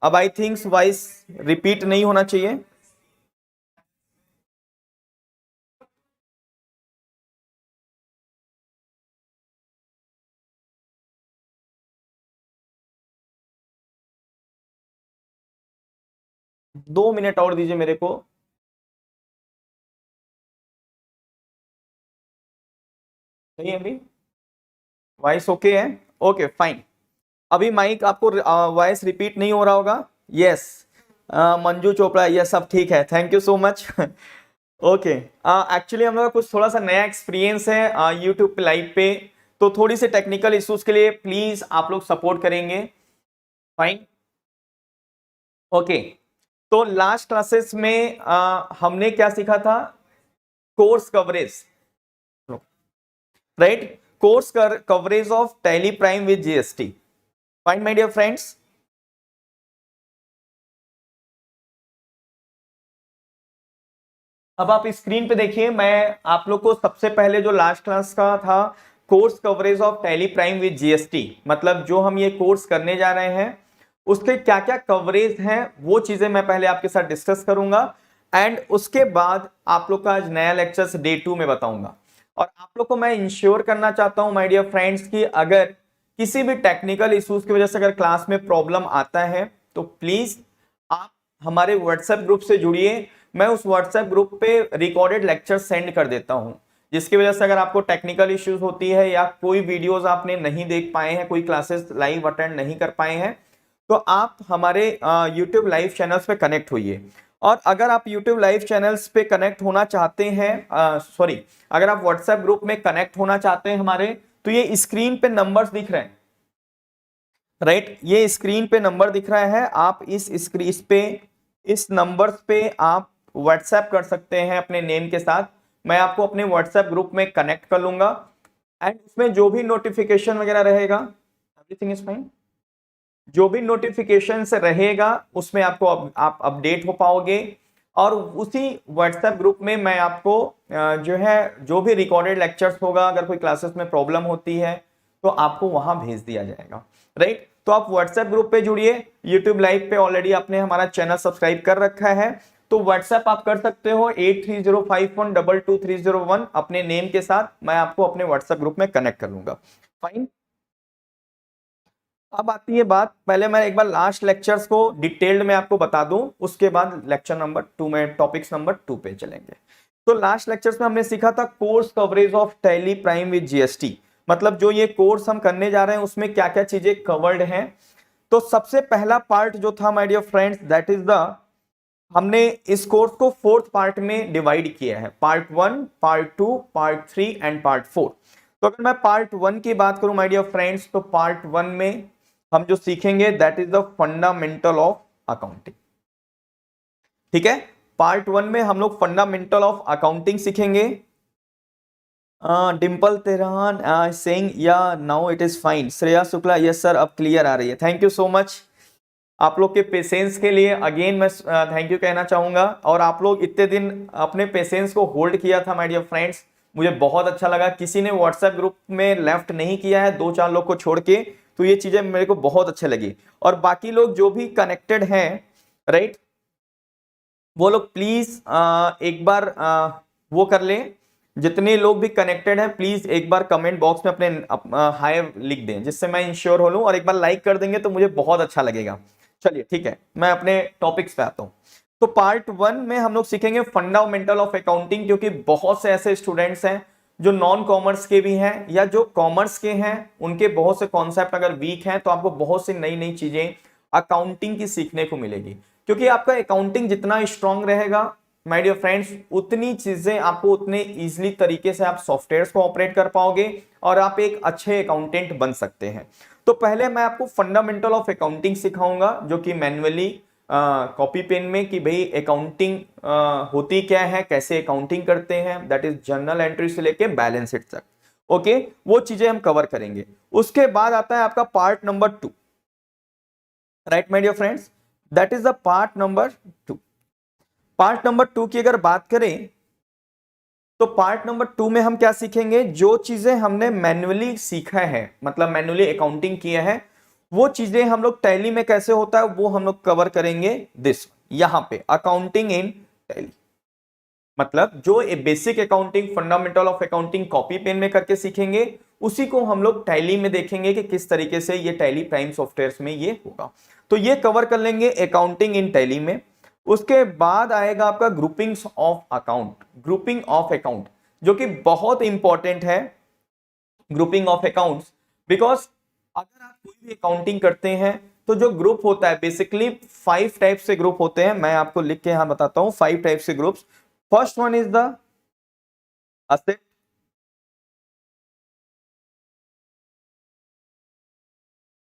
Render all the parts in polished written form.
अब I think voice repeat नहीं होना चाहिए। दो मिनट और दीजिए मेरे को। सही है अभी? वॉइस ओके है? Okay fine. अभी माइक आपको वॉइस रिपीट नहीं हो रहा होगा? यस। मंजू चोपड़ा, यस सब ठीक है, thank you so much. Okay, actually हम लोग का कुछ थोड़ा सा नया एक्सपीरियंस है यूट्यूब पे लाइव पे, तो थोड़ी सी टेक्निकल इश्यूज के लिए प्लीज आप लोग सपोर्ट करेंगे। फाइन। ओके, तो लास्ट क्लासेस में हमने क्या सीखा था? Course coverage, right? Course coverage of Tally Prime with GST. Fine my dear friends. अब आप स्क्रीन पे देखिए, मैं आप लोग को सबसे पहले जो लास्ट क्लास का था course coverage of Tally Prime with GST, मतलब जो हम ये कोर्स करने जा रहे हैं उसके क्या क्या कवरेज हैं वो चीजें मैं पहले आपके साथ डिस्कस करूंगा, एंड उसके बाद आप लोग का आज नया लेक्चर डे 2 में बताऊंगा। और आप लोग को मैं इंश्योर करना चाहता हूं माय डियर फ्रेंड्स कि अगर किसी भी टेक्निकल इश्यूज की वजह से अगर क्लास में प्रॉब्लम आता है तो प्लीज आप हमारे व्हाट्सएप ग्रुप से जुड़िए। मैं उस व्हाट्सएप ग्रुप पे रिकॉर्डेड लेक्चर सेंड कर देता हूं, जिसकी वजह से अगर आपको टेक्निकल इश्यूज होती है या कोई वीडियोस आपने नहीं देख पाए हैं, कोई क्लासेस लाइव अटेंड नहीं कर पाए हैं, तो आप हमारे YouTube लाइव चैनल्स पे कनेक्ट होइए। और अगर आप YouTube लाइव चैनल्स पे कनेक्ट होना चाहते हैं, सॉरी, अगर आप व्हाट्सएप ग्रुप में कनेक्ट होना चाहते हैं हमारे, तो ये स्क्रीन पे नंबर्स दिख रहे हैं, राइट? ये स्क्रीन पे नंबर दिख रहा है, आप इस स्क्रीन पे इस नंबर्स पे आप व्हाट्सएप कर सकते हैं अपने नेम के साथ। मैं आपको अपने व्हाट्सएप ग्रुप में कनेक्ट कर लूंगा, एंड उसमें जो भी नोटिफिकेशन वगैरह रहेगा, एवरीथिंग इज फाइन, जो भी नोटिफिकेशन रहेगा उसमें आपको आप अपडेट हो पाओगे। और उसी व्हाट्सएप ग्रुप में मैं आपको जो है जो भी रिकॉर्डेड लेक्चर्स होगा, अगर कोई क्लासेस में प्रॉब्लम होती है तो आपको वहां भेज दिया जाएगा, राइट? तो आप व्हाट्सएप ग्रुप पे जुड़िए। यूट्यूब लाइव पे ऑलरेडी आपने हमारा चैनल सब्सक्राइब कर रखा है, तो व्हाट्सएप आप कर सकते हो 8305122301 अपने नेम के साथ। मैं आपको अपने व्हाट्सएप ग्रुप में कनेक्ट कर लूंगा। फाइन। अब आती है बात, पहले मैं एक बार लास्ट लेक्चर्स को डिटेल्ड में आपको बता दूं, उसके बाद लेक्चर नंबर 2 में टॉपिक्स नंबर 2 पे चलेंगे। तो लास्ट लेक्चर्स में हमने सीखा था course coverage of Tally Prime with GST, मतलब जो ये कोर्स हम करने जा रहे हैं उसमें क्या क्या चीजें कवर्ड हैं। तो सबसे पहला पार्ट जो था my dear friends, that is the, हमने इस कोर्स को 4th पार्ट में डिवाइड किया है, part 1, part 2, part 3 and part 4। तो अगर मैं पार्ट 1 की बात करूं माय डियर फ्रेंड्स, तो पार्ट 1 में हम जो सीखेंगे that is the fundamental of accounting. ठीक है, पार्ट 1 में हम लोग फंडामेंटल ऑफ अकाउंटिंग सीखेंगे। डिंपल तेरहान सेइंग या now it is fine. Shreya Shukla, yes sir अब क्लियर आ रही है, थैंक यू सो मच। आप लोग के पेशेंस के लिए अगेन मैं थैंक यू कहना चाहूंगा। और आप लोग इतने दिन अपने पेशेंस को होल्ड किया था माय डियर फ्रेंड्स, मुझे बहुत अच्छा लगा। किसी ने व्हाट्सएप ग्रुप में लेफ्ट नहीं किया है, 2-4 लोग को छोड़ के, तो ये चीजें मेरे को बहुत अच्छे लगी। और बाकी लोग जो भी कनेक्टेड हैं, राइट, वो लोग प्लीज एक बार वो कर लें। जितने लोग भी कनेक्टेड हैं प्लीज एक बार कमेंट बॉक्स में अपने हाय लिख दें, जिससे मैं इंश्योर हो लूं, और एक बार लाइक कर देंगे तो मुझे बहुत अच्छा लगेगा। चलिए ठीक है, मैं अपने टॉपिक्स पे आता हूं। तो पार्ट 1 में हम लोग सीखेंगे फंडामेंटल ऑफ अकाउंटिंग, क्योंकि बहुत से ऐसे स्टूडेंट्स हैं जो नॉन कॉमर्स के भी हैं या जो कॉमर्स के हैं, उनके बहुत से कॉन्सेप्ट अगर वीक हैं तो आपको बहुत सी नई नई चीजें अकाउंटिंग की सीखने को मिलेगी। क्योंकि आपका अकाउंटिंग जितना स्ट्रांग रहेगा माय डियर फ्रेंड्स, उतनी चीजें आपको उतने इजीली तरीके से आप सॉफ्टवेयर्स को ऑपरेट कर पाओगे और आप एक अच्छे अकाउंटेंट बन सकते हैं। तो पहले मैं आपको फंडामेंटल ऑफ अकाउंटिंग सिखाऊंगा, जो कि मैन्युअली कॉपी पेन में, कि भाई अकाउंटिंग होती क्या है, कैसे अकाउंटिंग करते हैं, दैट इज जर्नल एंट्री से लेके बैलेंस शीट तक। ओके, वो चीजें हम कवर करेंगे। उसके बाद आता है आपका part number 2, right my dear friends, that is the part number 2। Part number 2 की अगर बात करें तो पार्ट नंबर 2 में हम क्या सीखेंगे, जो चीजें हमने मैन्युअली सीखा है, मतलब मैन्युअली अकाउंटिंग किया है, वो चीजें हम लोग टैली में कैसे होता है वो हम लोग कवर करेंगे दिस यहां पे, अकाउंटिंग इन टैली। मतलब जो basic accounting, fundamental of accounting copy pen में करके सीखेंगे, उसी को हम लोग टैली में देखेंगे कि किस तरीके से ये टैली प्राइम सॉफ्टवेयर में ये होगा। तो ये कवर कर लेंगे अकाउंटिंग इन टैली में। उसके बाद आएगा आपका groupings of account, grouping of account, जो कि बहुत इंपॉर्टेंट है ग्रुपिंग ऑफ अकाउंट्स। बिकॉज अगर आप कोई भी अकाउंटिंग करते हैं तो जो ग्रुप होता है बेसिकली 5 टाइप से ग्रुप होते हैं। मैं आपको लिख के यहां बताता हूं 5 टाइप से groups. First one is the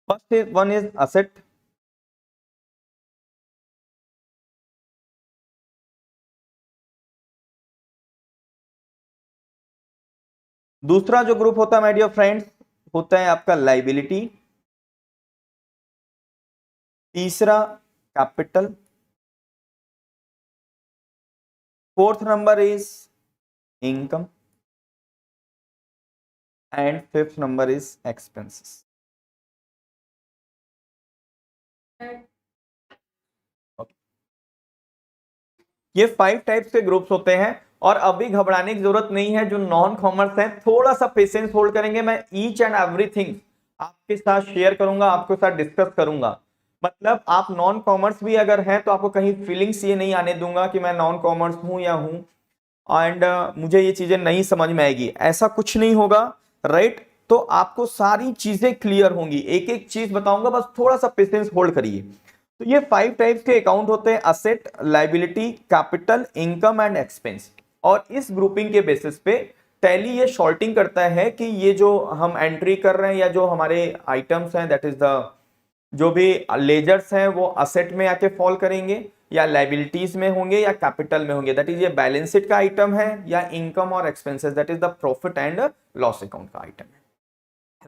asset, one is asset, दूसरा जो ग्रुप होता है माय डियर फ्रेंड्स होता है आपका लाइबिलिटी, तीसरा capital, fourth number is income and fifth number is expenses. ये 5 टाइप के ग्रुप्स होते हैं और अभी घबराने की जरूरत नहीं है। जो नॉन कॉमर्स है थोड़ा सा पेशेंस होल्ड करेंगे, मैं ईच एंड एवरीथिंग आपके साथ शेयर करूंगा, आपके साथ डिस्कस करूंगा। मतलब आप नॉन कॉमर्स भी अगर हैं तो आपको कहीं फीलिंग्स ये नहीं आने दूंगा कि मैं नॉन कॉमर्स हूं या हूं एंड मुझे ये चीजें नहीं समझ में आएगी, ऐसा कुछ नहीं होगा। राइट, तो आपको सारी चीजें क्लियर होंगी, एक एक चीज बताऊंगा, बस थोड़ा सा पेशेंस होल्ड करिए। तो ये 5 टाइप्स के अकाउंट होते हैं, asset, liability, capital, income and expense. और इस ग्रुपिंग के बेसिस पे टैली ये शॉर्टिंग करता है कि ये जो हम एंट्री कर रहे हैं या जो हमारे आइटम्स हैं दैट इज द जो भी लेजर्स हैं वो असेट में आके फॉल करेंगे या लाइबिलिटीज में होंगे या कैपिटल में होंगे, दैट इज ये बैलेंस शीट का आइटम है, या इनकम और expenses that is the profit and loss account का आइटम है।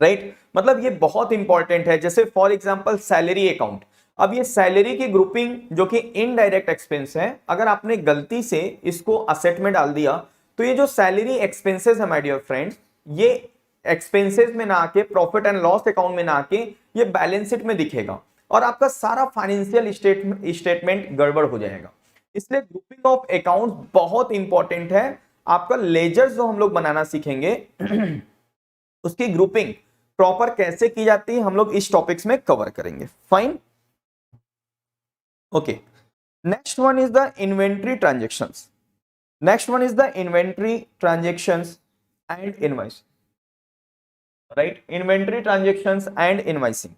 राइट, मतलब ये बहुत इंपॉर्टेंट है। जैसे फॉर एग्जांपल सैलरी अकाउंट, अब ये सैलरी की ग्रुपिंग जो कि इनडायरेक्ट एक्सपेंस है, अगर आपने गलती से इसको असेट में डाल दिया तो ये जो सैलरी एक्सपेंसेस है माय डियर फ्रेंड्स, ये एक्सपेंसेस में ना आके प्रॉफिट एंड लॉस अकाउंट में ना आके ये बैलेंस शीट में दिखेगा और आपका सारा फाइनेंशियल स्टेटमेंट गड़बड़ हो जाएगा। इसलिए ग्रुपिंग ऑफ अकाउंट्स बहुत इंपॉर्टेंट है। आपका लेजर जो हम लोग बनाना सीखेंगे उसकी ग्रुपिंग प्रॉपर कैसे की जाती है हम लोग इस टॉपिक्स में कवर करेंगे। Fine, okay. Next one is the inventory transactions, next one is the inventory transactions and invoice. Right, inventory transactions and invoicing.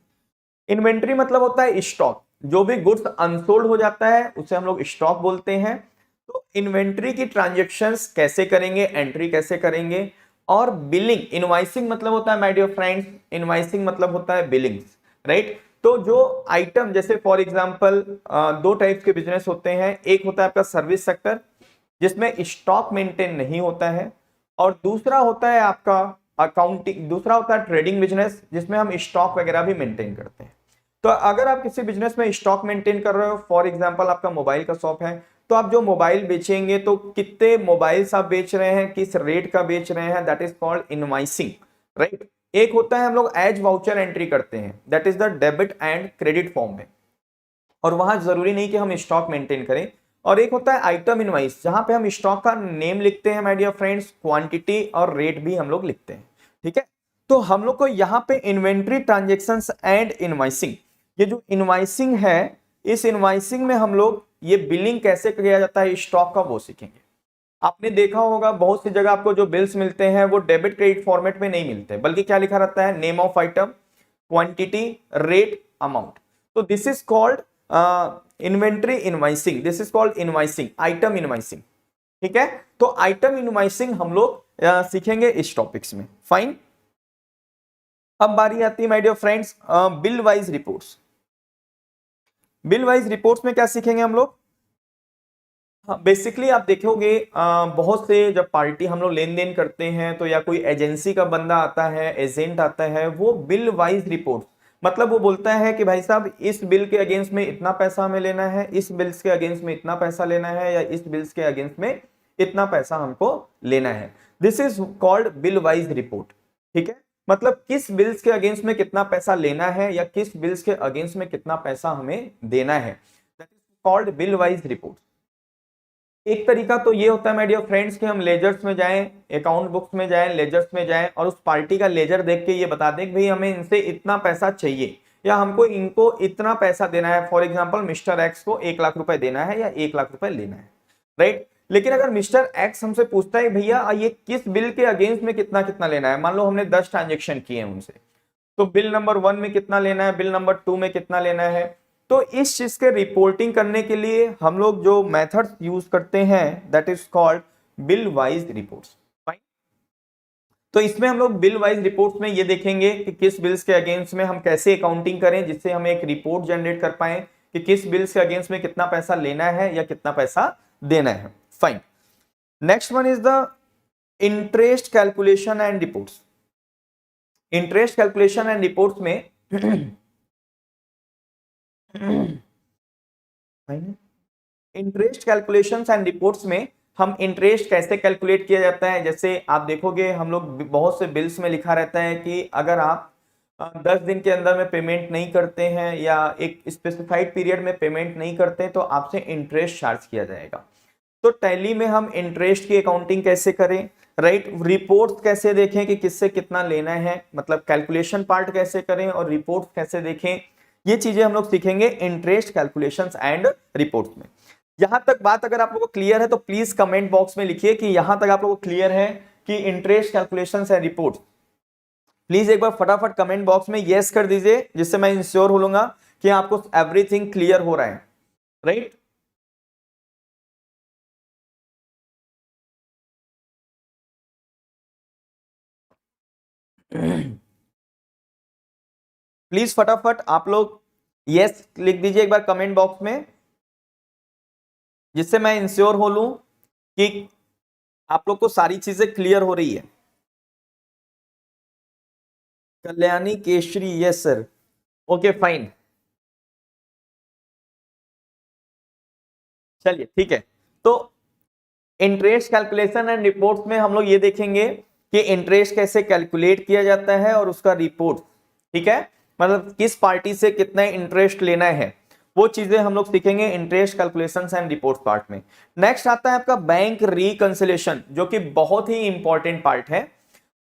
Inventory मतलब होता है स्टॉक, जो भी गुड्स अनसोल्ड हो जाता है उसे हम लोग स्टॉक बोलते हैं। तो इन्वेंट्री की ट्रांजेक्शंस कैसे करेंगे, एंट्री कैसे करेंगे, और बिलिंग, इनवॉइसिंग मतलब होता है माय डियर फ्रेंड्स, इनवॉइसिंग मतलब होता है बिलिंग्स। राइट, तो जो आइटम जैसे फॉर एग्जांपल 2 टाइप्स के बिजनेस होते हैं, एक होता है आपका सर्विस सेक्टर जिसमें स्टॉक मेंटेन नहीं होता है, और दूसरा होता है आपका अकाउंटिंग, दूसरा होता है ट्रेडिंग बिजनेस जिसमें हम स्टॉक वगैरह भी मेंटेन करते हैं। तो अगर आप किसी बिजनेस में स्टॉक मेंटेन कर रहे हो, फॉर एग्जांपल आपका मोबाइल का शॉप है, तो आप जो मोबाइल बेचेंगे तो कितने मोबाइल्स आप बेच रहे हैं, किस रेट का बेच रहे हैं, that is called invoicing. Right, एक होता है हम लोग एज वाउचर एंट्री करते हैं, that is the debit and credit form में, और वहां जरूरी नहीं कि हम स्टॉक मेंटेन करें। और एक होता है आइटम इनवॉइस जहां पे हम स्टॉक का नेम लिखते हैं माय डियर फ्रेंड्स, क्वांटिटी और रेट भी हम लोग लिखते हैं। ठीक है, तो हम लोग को यहाँ पे इन्वेंट्री ट्रांजेक्शंस एंड इनवॉइसिंग, ये जो इनवॉइसिंग है इस इनवॉइसिंग में हम लोग ये बिलिंग कैसे किया जाता है स्टॉक का वो सीखेंगे। आपने देखा होगा बहुत सी जगह आपको जो बिल्स मिलते हैं वो डेबिट क्रेडिट फॉर्मेट में नहीं मिलते, बल्कि क्या लिखा रहता है, name of item, quantity, rate, amount. तो this is called inventory invoicing, this is called invoicing, item invoicing. ठीक है, तो आइटम इनवॉइसिंग हम लोग सीखेंगे इस टॉपिक्स में। फाइन, अब बारी आती है my dear friends bill wise reports. Bill wise reports में क्या सीखेंगे हम लोग? बेसिकली आप देखोगे बहुत से जब पार्टी हम लोग लेन देन करते हैं तो या कोई एजेंसी का बंदा आता है, एजेंट आता है, वो बिल वाइज रिपोर्ट, मतलब वो बोलता है कि भाई साहब इस बिल के अगेंस्ट में इतना पैसा हमें लेना है, इस बिल्स के अगेंस्ट में इतना पैसा लेना है, या इस बिल्स के अगेंस्ट में इतना पैसा हमको लेना है। This is called bill wise report. ठीक है, मतलब किस बिल्स के अगेंस्ट में कितना पैसा लेना है या किस बिल्स के अगेंस्ट में कितना पैसा हमें देना है, that is called bill wise report. एक तरीका तो ये होता है माय डियर फ्रेंड्स कि हम लेजर्स में जाएं, अकाउंट बुक्स में जाएं, लेजर्स में जाएं और उस पार्टी का लेजर देख के ये बता दें कि भाई हमें इनसे इतना पैसा चाहिए या हमको इनको इतना पैसा देना है। फॉर एग्जांपल मिस्टर एक्स को 1 लाख रुपए देना है या 1 लाख रुपए लेना है, राइट। लेकिन अगर मिस्टर एक्स हमसे पूछता है भैया ये किस बिल के अगेंस्ट में कितना कितना लेना है, मान लो हमने 10 ट्रांजेक्शन किए हैं उनसे, तो बिल नंबर 1 में कितना लेना है, बिल नंबर 2 में कितना लेना है। तो इस चीज के रिपोर्टिंग करने के लिए हम लोग जो मेथड यूज करते हैं that is called bill wise reports. तो इसमें हम लोग बिल वाइज रिपोर्ट्स में ये देखेंगे कि किस बिल्स के अगेंस्ट में हम कैसे अकाउंटिंग करें जिससे हम एक रिपोर्ट जनरेट कर पाए कि किस बिल्स के अगेंस्ट में कितना पैसा लेना है या कितना पैसा देना है। Fine. Next one is the interest calculation and reports. Interest calculation and reports में इंटरेस्ट कैलकुलेशंस एंड रिपोर्ट्स में हम इंटरेस्ट कैसे कैलकुलेट किया जाता है, जैसे आप देखोगे हम लोग बहुत से बिल्स में लिखा रहता है कि अगर आप 10 दिन के अंदर में पेमेंट नहीं करते हैं या एक स्पेसिफाइड पीरियड में पेमेंट नहीं करते तो आपसे इंटरेस्ट चार्ज किया जाएगा। तो टैली में हम इंटरेस्ट की अकाउंटिंग कैसे करें, राइट, रिपोर्ट कैसे देखें कि किससे कितना लेना है, मतलब कैलकुलेशन पार्ट कैसे करें और रिपोर्ट कैसे देखें, ये चीजें हम लोग सीखेंगे इंटरेस्ट कैलकुलेशंस एंड रिपोर्ट्स में। यहां तक बात अगर आप लोगों को क्लियर है तो प्लीज कमेंट बॉक्स में लिखिए कि यहां तक आप लोगों को क्लियर है कि interest calculations and reports. Please एक बार फटाफट कमेंट बॉक्स में यस कर दीजिए जिससे मैं इंश्योर हो लूंगा कि आपको एवरीथिंग क्लियर हो रहा है, राइट। प्लीज फटाफट आप लोग यस लिख दीजिए एक बार कमेंट बॉक्स में जिससे मैं इंश्योर हो लूं कि आप लोग को सारी चीजें क्लियर हो रही है। Kalyani Keshari, yes sir, okay fine, चलिए ठीक है। तो इंटरेस्ट कैलकुलेशन एंड रिपोर्ट्स में हम लोग ये देखेंगे कि इंटरेस्ट कैसे कैलकुलेट किया जाता है और उसका रिपोर्ट, ठीक है, मतलब किस पार्टी से कितना इंटरेस्ट लेना है वो चीजें हम लोग सीखेंगे interest calculation and report part में। नेक्स्ट आता है आपका बैंक रिकंसिलेशन जो कि बहुत ही इंपॉर्टेंट पार्ट है।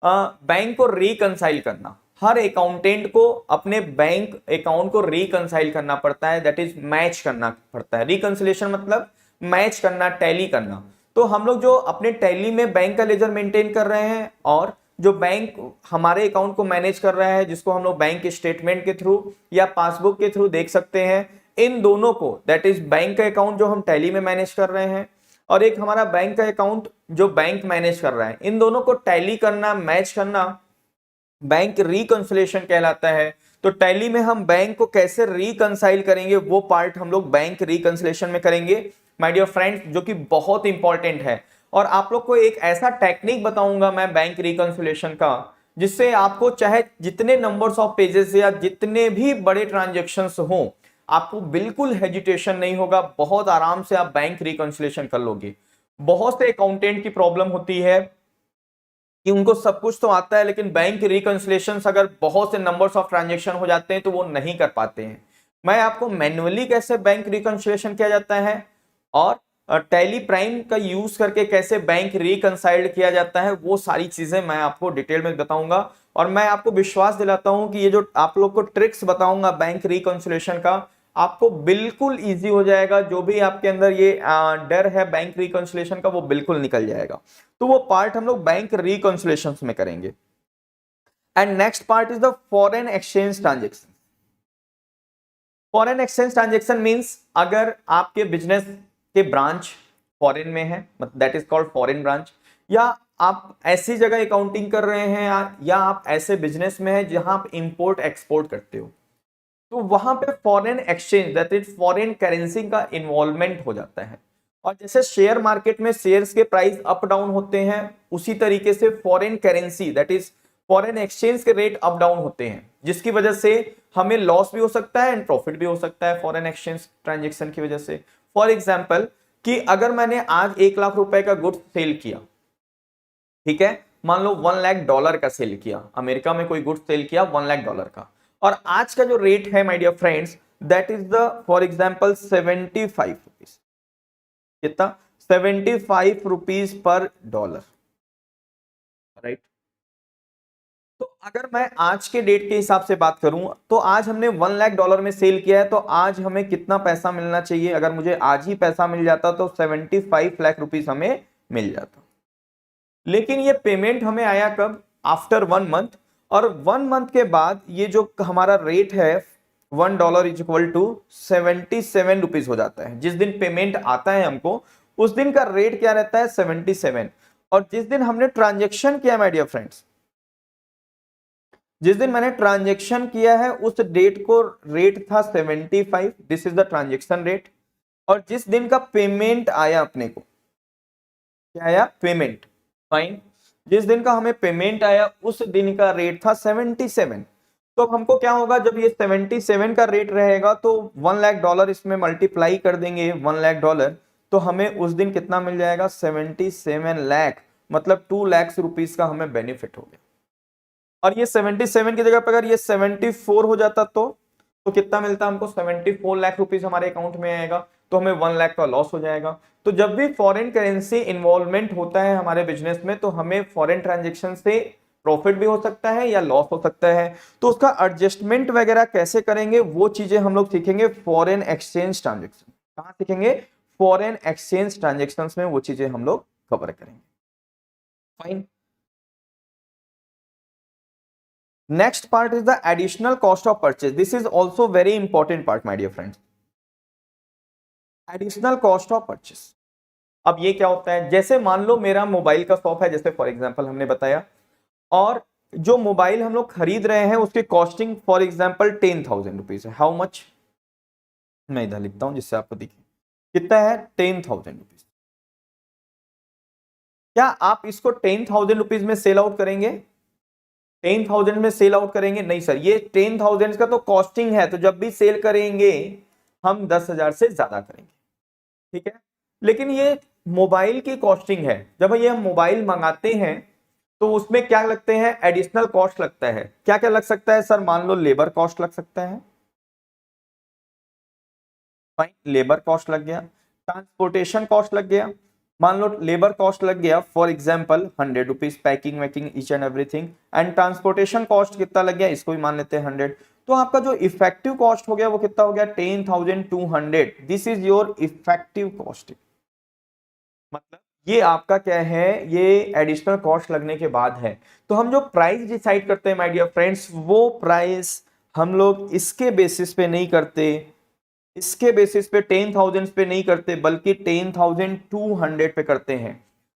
बैंक को रिकंसाइल करना, हर अकाउंटेंट को अपने बैंक अकाउंट को रिकंसाइल करना पड़ता है, दैट इज मैच करना पड़ता है। रिकंसिलेशन मतलब मैच करना, टैली करना। तो हम लोग जो अपने टैली में बैंक का लेजर मेंटेन कर रहे हैं और जो बैंक हमारे अकाउंट को मैनेज कर रहा है जिसको हम लोग बैंक स्टेटमेंट के थ्रू या पासबुक के थ्रू देख सकते हैं, इन दोनों को, दैट इज बैंक का अकाउंट जो हम टैली में मैनेज कर रहे हैं और एक हमारा बैंक का अकाउंट जो बैंक मैनेज कर रहा है, इन दोनों को टैली करना, मैच करना बैंक रिकंसिलेशन कहलाता है। तो टैली में हम बैंक को कैसे रिकंसाइल करेंगे वो पार्ट हम लोग बैंक रिकंसिलेशन में करेंगे माय डियर फ्रेंड्स, जो कि बहुत इंपॉर्टेंट है। और आप लोग को एक ऐसा टेक्निक बताऊंगा मैं बैंक रिकंसिलेशन का जिससे आपको चाहे जितने नंबर्स ऑफ पेजेस या जितने भी बड़े ट्रांजेक्शन्स हों आपको बिल्कुल हेजिटेशन नहीं होगा, बहुत आराम से आप बैंक रिकंसिलेशन कर लोगे। बहुत से अकाउंटेंट की प्रॉब्लम होती है कि उनको सब कुछ तो आता है लेकिन बैंक रिकंसिलेशन अगर बहुत से नंबर्स ऑफ ट्रांजेक्शन हो जाते हैं तो वो नहीं कर पाते हैं। मैं आपको मैन्युअली कैसे बैंक रिकंसिलेशन किया जाता है और टैली प्राइम का यूज करके कैसे बैंक रिकंसाइल्ड किया जाता है वो सारी चीजें मैं आपको डिटेल में बताऊंगा। और मैं आपको विश्वास दिलाता हूं कि ये जो आप लोग को ट्रिक्स बताऊंगा बैंक रिकंसिलेशन का आपको बिल्कुल इजी हो जाएगा। जो भी आपके अंदर ये डर है बैंक रिकंसिलेशन का वो बिल्कुल निकल जाएगा। तो वो पार्ट हम लोग बैंक रिकंसिलेशन में करेंगे। And next part is the foreign exchange transaction. Foreign exchange transaction means अगर आपके बिजनेस के ब्रांच फॉरेन में है, that is called foreign branch, या आप ऐसी जगह अकाउंटिंग कर रहे हैं या आप ऐसे बिजनेस में है जहां आप इंपोर्ट एक्सपोर्ट करते हो, तो वहां पे foreign exchange that is foreign currency का इन्वॉल्वमेंट हो जाता है। और जैसे शेयर मार्केट में शेयर्स के प्राइस अप डाउन होते हैं उसी तरीके से foreign currency that is foreign exchange के रेट अप डाउन होते हैं जिसकी वजह से हमें लॉस भी हो सकता है एंड प्रॉफिट भी हो सकता है फॉरेन एक्सचेंज ट्रांजेक्शन की वजह से। फॉर एग्जाम्पल कि अगर मैंने आज 1 लाख रुपए का गुड्स सेल किया, ठीक है, मान लो $1 लाख का सेल किया, अमेरिका में कोई गुड्स सेल किया $1 लाख का, और आज का जो रेट है my dear friends that is the for example 75 rupees, कितना 75 रुपीज पर डॉलर, राइट। तो अगर मैं आज के डेट के हिसाब से बात करूं तो आज हमने $1 लाख में सेल किया है, तो आज हमें कितना पैसा मिलना चाहिए? अगर मुझे आज ही पैसा मिल जाता तो 75 लाख रुपीज हमें मिल जाता। लेकिन ये पेमेंट हमें आया कब? आफ्टर 1 मंथ, और 1 मंथ के बाद ये जो हमारा रेट है $1 इज इक्वल टू 77 रुपीज हो जाता है। जिस दिन पेमेंट आता है हमको उस दिन का रेट क्या रहता है? 77। और जिस दिन हमने ट्रांजेक्शन किया माय डियर फ्रेंड्स, जिस दिन मैंने ट्रांजेक्शन किया है उस डेट को रेट था 75, this is the transaction rate. और जिस दिन का पेमेंट आया अपने को, क्या आया? Payment, fine. जिस दिन का हमें पेमेंट आया उस दिन का रेट था 77। तो अब हमको क्या होगा? जब ये 77 का रेट रहेगा तो $1 लाख इसमें मल्टीप्लाई कर देंगे $1 लाख, तो हमें उस दिन कितना मिल जाएगा? 77 लाख, मतलब 2 लाख रुपीस का हमें बेनिफिट हो गया। और ये 77 की जगह पर अगर ये 74 हो जाता तो कितना मिलता हमको? 74 लाख रुपीस हमारे अकाउंट में आएगा, तो हमें 1 लाख का लॉस हो जाएगा। तो जब भी फॉरेन करेंसी इन्वॉल्वमेंट होता है हमारे बिजनेस में तो हमें फॉरेन ट्रांजेक्शन से प्रॉफिट भी हो सकता है या लॉस हो सकता है। तो उसका एडजस्टमेंट वगैरह कैसे करेंगे वो चीजें हम लोग सीखेंगे फॉरेन एक्सचेंज ट्रांजेक्शन। कहां सीखेंगे? फॉरेन एक्सचेंज ट्रांजेक्शंस में वो चीजें हम लोग कवर करेंगे, fine. Next part is the additional cost of purchase. This is also very important part, my dear friends. Additional cost of purchase. अब ये क्या होता है? जैसे मान लो मेरा मोबाइल का शॉप है, जैसे फॉर एग्जांपल हमने बताया, और जो मोबाइल हम लोग खरीद रहे हैं उसकी कॉस्टिंग फॉर एग्जांपल 10,000 रुपीज है। How much? मैं इधर लिखता हूं जिससे आपको दिखे कितना है, 10,000 रुपीज। क्या आप इसको 10,000 रुपीज में सेल आउट करेंगे? 10,000 में सेल आउट करेंगे? नहीं सर, ये 10,000 का तो कॉस्टिंग है, तो जब भी सेल करेंगे हम 10,000 से ज्यादा करेंगे, ठीक है। लेकिन ये मोबाइल की कॉस्टिंग है, जब ये हम मोबाइल मंगाते हैं तो उसमें क्या लगते हैं? एडिशनल कॉस्ट लगता है। क्या क्या लग सकता है सर? मान लो लेबर कॉस्ट लग सकता है, फाइन, लेबर कॉस्ट लग गया। ट्रांसपोर्टेशन कॉस्ट लग गया, मान लो लेबर कॉस्ट लग गया फॉर एग्जांपल 100 रुपीज, पैकिंग वैकिंग each and everything, and transportation cost कितना लग गया? इसको भी मान लेते हैं 100। तो आपका जो इफेक्टिव कॉस्ट हो गया वो कितना हो गया? 10,200। This is your effective cost. मतलब ये आपका क्या है? ये एडिशनल कॉस्ट लगने के बाद है। तो हम जो प्राइस डिसाइड करते हैं माय डियर फ्रेंड्स, वो प्राइस हम लोग इसके बेसिस पे नहीं करते, इसके बेसिस पे 10,000 पे नहीं करते, बल्कि 10,200 पे करते हैं,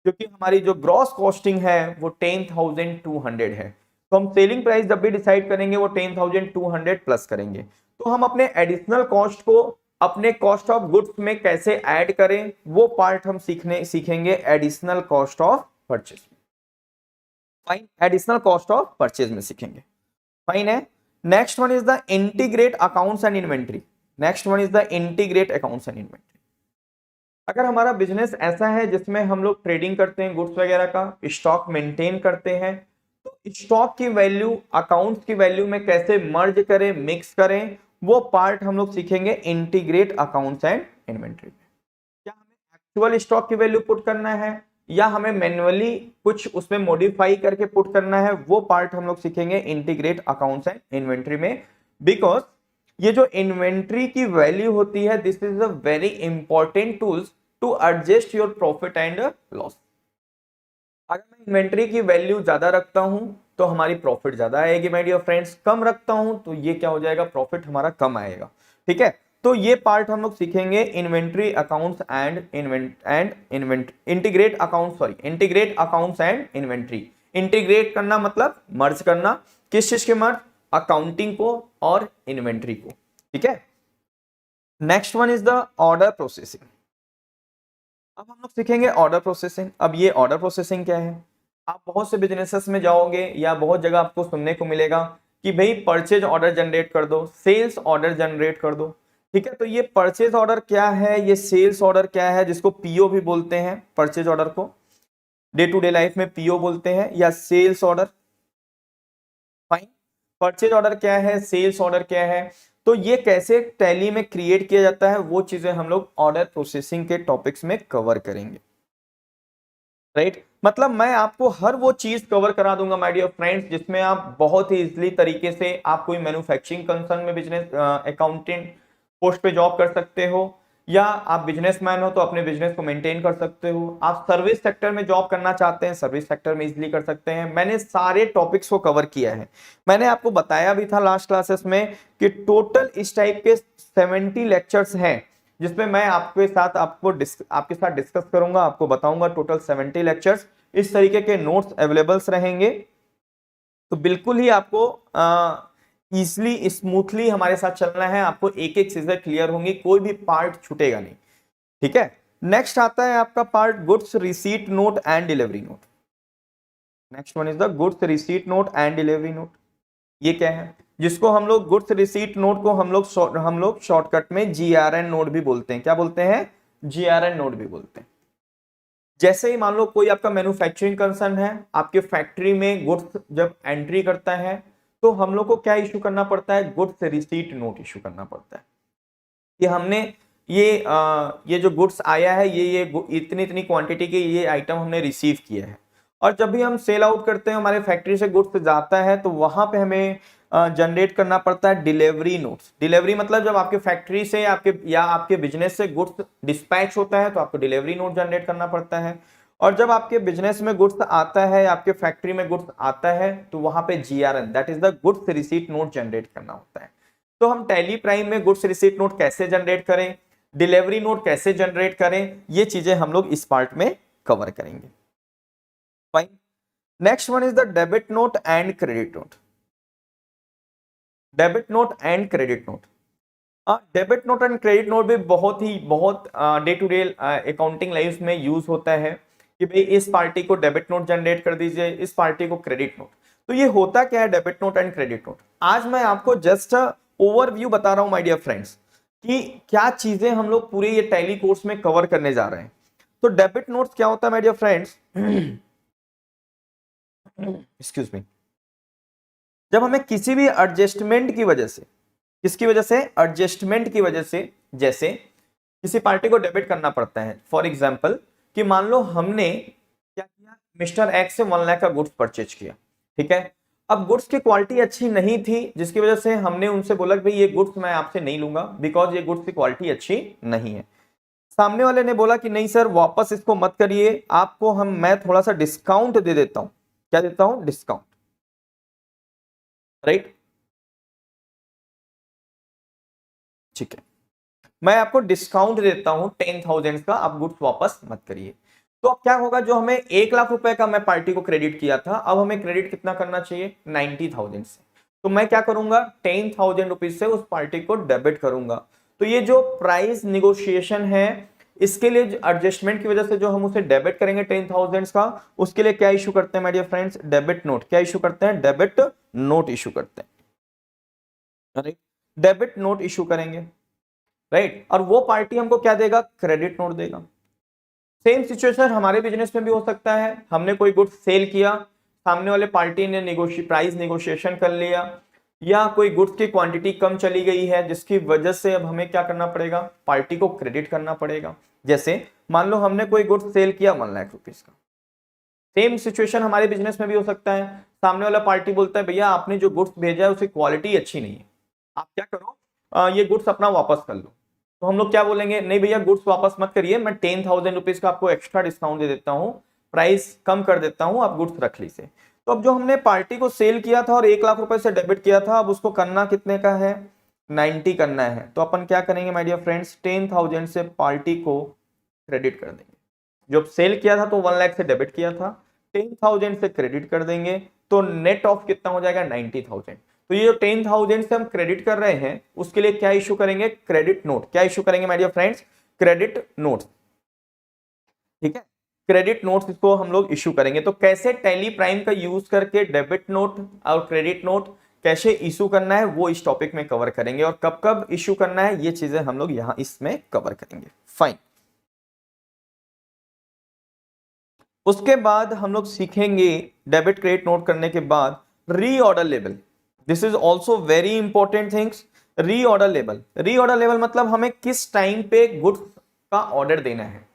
क्योंकि हमारी जो ग्रॉस कॉस्टिंग है वो 10,200 है। तो हम सेलिंग प्राइस जब भी डिसाइड करेंगे वो 10,200 प्लस करेंगे। तो हम अपने एडिशनल कॉस्ट को अपने कॉस्ट ऑफ गुड्स में कैसे ऐड करें वो पार्ट हम सीखेंगे additional cost of purchase, fine, additional cost of purchase में सीखेंगे, फाइन है। Next one is the integrate accounts and inventory. Next one is the integrate accounts and inventory. अगर हमारा बिजनेस ऐसा है जिसमें हम लोग ट्रेडिंग करते हैं गुड्स वगैरह का, स्टॉक मेंटेन करते हैं, तो स्टॉक की वैल्यू अकाउंट्स की वैल्यू में कैसे मर्ज करें, मिक्स करें, वो पार्ट हम लोग सीखेंगे इंटीग्रेट अकाउंट्स एंड इन्वेंट्री। क्या हमें एक्चुअल स्टॉक की वैल्यू पुट करना है या हमें मैन्युअली कुछ उसमें मॉडिफाई करके पुट करना है, वो पार्ट हम लोग सीखेंगे इंटीग्रेट अकाउंट्स एंड इन्वेंट्री में। बिकॉज ये जो इन्वेंट्री की वैल्यू होती है, this is a very important tools to adjust your profit and loss. अगर मैं इन्वेंट्री की वैल्यू ज्यादा रखता हूं तो हमारी प्रॉफिट ज्यादा आएगी माय डियर फ्रेंड्स, कम रखता हूं तो ये क्या हो जाएगा? प्रॉफिट हमारा कम आएगा, ठीक है। तो ये पार्ट हम लोग सीखेंगे inventory accounts and integrate accounts and inventory. Integrate करना मतलब मर्ज करना, किस चीज के मर्ज? अकाउंटिंग को और इन्वेंट्री को, ठीक है। Next one is the order processing. अब हम लोग सीखेंगे ऑर्डर प्रोसेसिंग। अब ये ऑर्डर प्रोसेसिंग क्या है? आप बहुत से बिजनेसेस में जाओगे या बहुत जगह आपको सुनने को मिलेगा कि भाई परचेज ऑर्डर जनरेट कर दो, सेल्स ऑर्डर जनरेट कर दो, ठीक है। तो ये परचेज ऑर्डर क्या है, ये सेल्स ऑर्डर क्या है, जिसको पीओ भी बोलते हैं परचेज ऑर्डर को, डे टू डे लाइफ में पीओ बोलते हैं, या sales order. Fine. Purchase order क्या है, सेल्स ऑर्डर क्या है, तो ये कैसे टैली में क्रिएट किया जाता है, वो चीजें हम लोग ऑर्डर प्रोसेसिंग के टॉपिक्स में कवर करेंगे। राइट, मतलब मैं आपको हर वो चीज कवर करा दूंगा माय डियर फ्रेंड्स, जिसमें आप बहुत ही इजीली तरीके से, आप कोई मैन्युफैक्चरिंग कंसर्न में बिजनेस अकाउंटेंट पोस्ट पे जॉब कर सकते हो, या आप बिजनेसमैन हो तो अपने बिजनेस को मेंटेन कर सकते हो, आप सर्विस सेक्टर में जॉब करना चाहते हैं, सर्विस सेक्टर में इजीली कर सकते हैं। मैंने सारे टॉपिक्स को कवर किया है। मैंने आपको बताया भी था लास्ट क्लासेस में कि टोटल इस टाइप के 70 लेक्चर्स हैं, जिसमें मैं आपके साथ डिस्कस करूंगा, आपको बताऊंगा। टोटल 70 लेक्चर्स, इस तरीके के नोट्स अवेलेबल्स रहेंगे, तो बिल्कुल ही आपको इजिली स्मूथली हमारे साथ चलना है। आपको एक एक चीजें क्लियर होंगी, कोई भी पार्ट छूटेगा नहीं। ठीक है, नेक्स्ट आता है आपका part goods receipt note and delivery note. Next one is the goods receipt note and delivery note. ये क्या है, जिसको हम लोग गुड्स रिसीट नोट को हम लोग शॉर्टकट में जीआरएन नोट भी बोलते हैं। क्या बोलते हैं, जीआरएन नोट भी बोलते हैं। जैसे ही मान लो कोई आपका मैन्युफैक्चरिंग कंसर्न है, आपके फैक्ट्री में गुड्स जब एंट्री करता है, तो हम लोग को क्या इशू करना पड़ता है, गुड्स रिसीट नोट इशू करना पड़ता है कि हमने ये जो गुड्स आया है, ये इतनी इतनी क्वांटिटी के ये आइटम हमने रिसीव किया है। और जब भी हम सेल आउट करते हैं, हमारे फैक्ट्री से गुड्स जाता है, तो वहां पे हमें जनरेट करना पड़ता है डिलीवरी नोट्स। डिलीवरी मतलब जब आपके फैक्ट्री से आपके बिजनेस से गुड्स डिस्पैच होता है, तो आपको डिलीवरी नोट जनरेट करना पड़ता है। और जब आपके बिजनेस में गुड्स आता है, आपके फैक्ट्री में गुड्स आता है, तो वहां पे GRN, that is the goods receipt note generate करना होता है। तो हम टैली प्राइम में गुड्स रिसीट नोट कैसे जनरेट करें, डिलीवरी नोट कैसे जनरेट करें, ये चीजें हम लोग इस पार्ट में कवर करेंगे। Fine. Next one is the debit note and credit note. Debit note and credit note. Debit note and credit note भी बहुत day to day accounting life में यूज होता है कि भाई इस पार्टी को डेबिट नोट जनरेट कर दीजिए, इस पार्टी को क्रेडिट नोट। तो ये होता क्या है debit note and credit note, आज मैं आपको जस्ट ओवरव्यू बता रहा हूं माय डियर फ्रेंड्स कि क्या चीजें हम लोग पूरे ये टैली कोर्स में कवर करने जा रहे हैं। तो डेबिट नोट्स क्या होता है my dear friends, excuse me, जब हमें किसी भी एडजस्टमेंट की वजह से, किसकी वजह से, एडजस्टमेंट की वजह से, जैसे किसी पार्टी को डेबिट करना पड़ता है, फॉर एग्जांपल कि मान लो हमने क्या किया, मिस्टर एक्स से 1 लाख का गुड्स परचेज किया। ठीक है, अब गुड्स की क्वालिटी अच्छी नहीं थी, जिसकी वजह से हमने उनसे बोला कि भाई ये गुड्स मैं आपसे नहीं लूंगा, बिकॉज ये गुड्स की क्वालिटी अच्छी नहीं है। सामने वाले ने बोला कि नहीं सर, वापस इसको मत करिए, आपको मैं थोड़ा सा डिस्काउंट दे देता हूं। क्या देता हूं, डिस्काउंट। राइट, ठीक है, मैं आपको डिस्काउंट देता हूं 10,000 का, आप गुड्स वापस मत करिए। तो अब क्या होगा, जो हमें 1 लाख रुपए का मैं पार्टी को क्रेडिट किया था, अब हमें क्रेडिट कितना करना चाहिए, 90,000 से। तो मैं क्या करूंगा, 10,000 रुपीज से उस पार्टी को डेबिट करूंगा। तो ये जो प्राइस निगोशिएशन है, इसके लिए एडजस्टमेंट की वजह से जो हम उसे डेबिट करेंगे 10,000 का, उसके लिए क्या इशू करते हैं my dear friends, debit note. क्या इशू करते हैं, डेबिट नोट इशू करते हैं। डेबिट नोट इशू करेंगे, राइट, और वो पार्टी हमको क्या देगा, क्रेडिट नोट देगा। सेम सिचुएशन हमारे बिजनेस में भी हो सकता है, हमने कोई गुड्स सेल किया, सामने वाले पार्टी ने प्राइस निगोशिएशन कर लिया, या कोई गुड्स की क्वांटिटी कम चली गई है, जिसकी वजह से अब हमें क्या करना पड़ेगा, पार्टी को क्रेडिट करना पड़ेगा। जैसे मान लो हमने कोई गुड्स सेल किया 1 लाख रुपीज का, सेम सिचुएशन हमारे बिजनेस में भी हो सकता है, सामने वाला पार्टी बोलता है भैया आपने जो गुड्स भेजा है उसकी क्वालिटी अच्छी नहीं है, आप क्या करो, ये गुड्स अपना वापस कर लो। तो हम लोग क्या बोलेंगे, नहीं भैया गुड्स वापस मत करिए, मैं 10,000 रुपीज का आपको एक्स्ट्रा डिस्काउंट दे देता हूँ, प्राइस कम कर देता हूँ, आप गुड्स रख लीजिए। तो अब जो हमने पार्टी को सेल किया था और 1 लाख रुपए से डेबिट किया था, अब उसको करना कितने का है, 90 करना है। तो अपन क्या करेंगे माय डियर फ्रेंड्स, 10,000 से पार्टी को क्रेडिट कर देंगे। जब सेल किया था तो 1 लाख से डेबिट किया था, 10,000 से क्रेडिट कर देंगे, तो नेट ऑफ कितना हो जाएगा, 90,000। तो ये जो 10,000 से हम क्रेडिट कर रहे हैं, उसके लिए क्या इशू करेंगे, क्रेडिट नोट। क्या इशू करेंगे my dear friends, credit note. ठीक है, क्रेडिट नोट्स इसको हम लोग इशू करेंगे। तो कैसे टैली प्राइम का यूज करके डेबिट नोट और क्रेडिट नोट कैसे इशू करना है, वो इस टॉपिक में कवर करेंगे, और कब कब इशू करना है, ये चीजें हम लोग यहां इसमें कवर करेंगे। फाइन। उसके बाद हम लोग सीखेंगे डेबिट क्रेडिट नोट करने के बाद reorder level. This is also very important things. Reorder level मतलब हमें किस टाइम पे गुड्स का ऑर्डर देना है।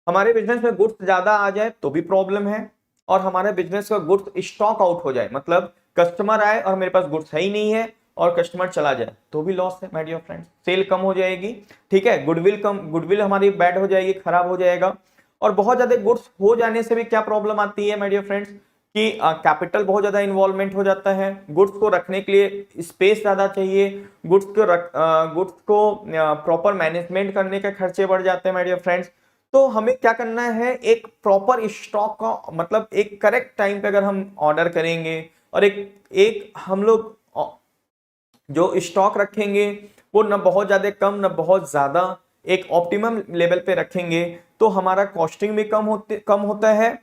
हमारे बिजनेस में गुड्स ज्यादा आ जाए तो भी प्रॉब्लम है, और हमारे बिजनेस का गुड्स स्टॉक आउट हो जाए, मतलब कस्टमर आए और मेरे पास गुड्स है ही नहीं है और कस्टमर चला जाए तो भी लॉस है माय डियर फ्रेंड्स। सेल कम हो जाएगी, ठीक है, गुडविल हमारी बैड हो जाएगी, खराब हो जाएगा। और बहुत ज्यादा गुड्स हो जाने से भी क्या प्रॉब्लम आती है माय डियर फ्रेंड्स कि कैपिटल बहुत ज्यादा इन्वॉल्वमेंट हो जाता है। गुड्स को रखने के लिए स्पेस ज्यादा चाहिए, गुड्स को प्रॉपर मैनेजमेंट करने के खर्चे बढ़ जाते हैं माय डियर फ्रेंड्स। तो हमें क्या करना है, एक प्रॉपर स्टॉक का मतलब एक करेक्ट टाइम पे अगर हम ऑर्डर करेंगे और एक एक हम लोग जो स्टॉक रखेंगे वो न बहुत ज्यादा कम न बहुत ज्यादा, एक ऑप्टिमम लेवल पे रखेंगे तो हमारा कॉस्टिंग भी कम होता है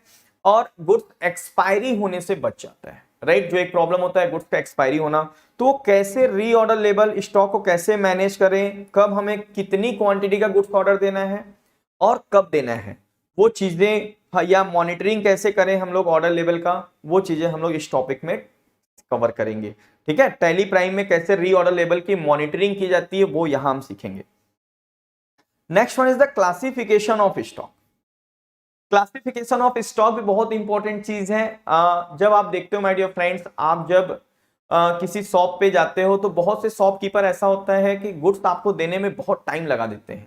और गुड्स एक्सपायरी होने से बच जाता है, राइट। जो एक प्रॉब्लम होता है गुड्स का एक्सपायरी होना, तो कैसे रीऑर्डर लेवल स्टॉक को कैसे मैनेज करें, कब हमें कितनी क्वांटिटी का गुड्स ऑर्डर देना है और कब देना है, वो चीजें या मॉनिटरिंग कैसे करें हम लोग ऑर्डर लेवल का, वो चीजें हम लोग इस टॉपिक में कवर करेंगे, ठीक है। टैली प्राइम में कैसे रीऑर्डर लेवल की मॉनिटरिंग की जाती है वो यहां हम सीखेंगे। Next one is the classification of stock. Classification of stock भी बहुत इंपॉर्टेंट चीज है। जब आप देखते हो माय डियर फ्रेंड्स, आप जब किसी शॉप पे जाते हो तो बहुत से शॉपकीपर ऐसा होता है कि गुड्स आपको देने में बहुत टाइम लगा देते हैं,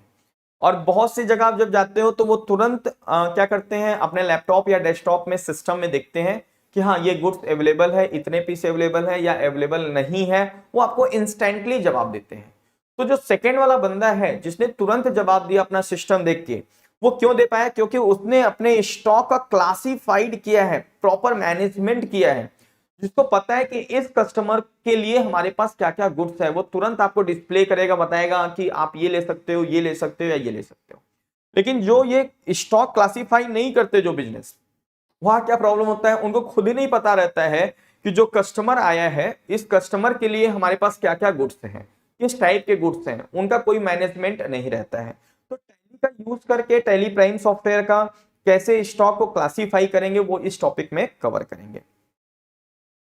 और बहुत सी जगह आप जब जाते हो तो वो तुरंत क्या करते हैं, अपने लैपटॉप या डेस्कटॉप में सिस्टम में देखते हैं कि हाँ ये गुड्स अवेलेबल है, इतने पीस अवेलेबल है या अवेलेबल नहीं है, वो आपको इंस्टेंटली जवाब देते हैं। तो जो सेकेंड वाला बंदा है जिसने तुरंत जवाब दिया अपना सिस्टम देख के, वो क्यों दे पाया, क्योंकि उसने अपने स्टॉक का क्लासिफाइड किया है, प्रॉपर मैनेजमेंट किया है, जिसको पता है कि इस कस्टमर के लिए हमारे पास क्या क्या गुड्स है, वो तुरंत आपको डिस्प्ले करेगा, बताएगा कि आप ये ले सकते हो, ये ले सकते हो या ये ले सकते हो। लेकिन जो ये स्टॉक क्लासिफाई नहीं करते जो बिजनेस, वहां क्या प्रॉब्लम होता है, उनको खुद ही नहीं पता रहता है कि जो कस्टमर आया है इस कस्टमर के लिए हमारे पास क्या क्या गुड्स हैं, किस टाइप के गुड्स हैं, उनका कोई मैनेजमेंट नहीं रहता है। तो टैली का यूज करके टैली प्राइम सॉफ्टवेयर का कैसे स्टॉक को क्लासिफाई करेंगे वो इस टॉपिक में कवर करेंगे।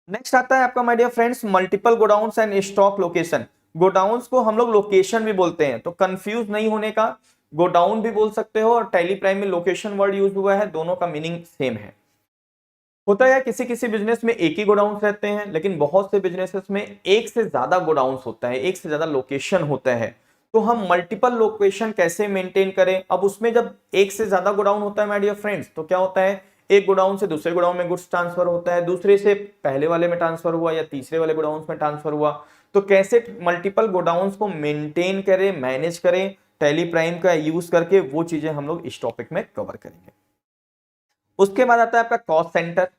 नेक्स्ट आता है आपका my dear friends multiple godowns and stock location. Godowns को हम लोग लोकेशन भी बोलते हैं, तो कंफ्यूज नहीं होने का, गोडाउन भी बोल सकते हो और टैली प्राइम में लोकेशन वर्ड यूज हुआ है, दोनों का मीनिंग सेम है। होता है किसी किसी बिजनेस में एक ही गोडाउन्स रहते हैं, लेकिन बहुत से बिजनेसेस में एक से ज्यादा गोडाउन्स होता है, एक से ज्यादा लोकेशन होता है। तो हम मल्टीपल लोकेशन कैसे मेंटेन करें, अब उसमें जब एक से ज्यादा गोडाउन होता है माय डियर फ्रेंड्स, तो क्या होता है, एक गोडाउन से दूसरे गोडाउन में गुड्स ट्रांसफर होता है, दूसरे से पहले वाले में ट्रांसफर हुआ या तीसरे वाले गोडाउन में ट्रांसफर हुआ। तो कैसे मल्टीपल गोडाउन को मेंटेन करें, मैनेज करें टैली प्राइम का यूज करके, वो चीजें हम लोग इस टॉपिक में कवर करेंगे। उसके बाद आता है आपका कॉस्ट सेंटर।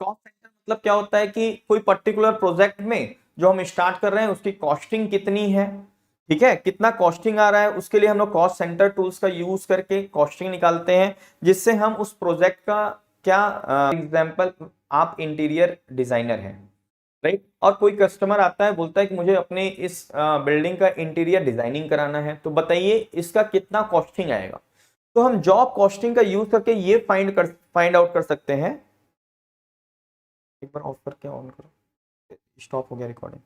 कॉस्ट सेंटर मतलब क्या होता है कि कोई पर्टिकुलर प्रोजेक्ट में जो हम स्टार्ट कर रहे हैं उसकी कॉस्टिंग कितनी है, ठीक है, कितना कॉस्टिंग आ रहा है, उसके लिए हम लोग कॉस्ट सेंटर टूल्स का यूज करके कॉस्टिंग निकालते हैं, जिससे हम उस प्रोजेक्ट का क्या एग्जांपल, आप इंटीरियर डिजाइनर हैं, राइट, और कोई कस्टमर आता है बोलता है कि मुझे अपने इस बिल्डिंग का इंटीरियर डिजाइनिंग कराना है, तो बताइए इसका कितना कॉस्टिंग आएगा। तो हम जॉब कॉस्टिंग का यूज करके ये फाइंड आउट कर सकते हैं। एक बार ऑफ करके ऑन करो, स्टॉप हो गया रिकॉर्डिंग,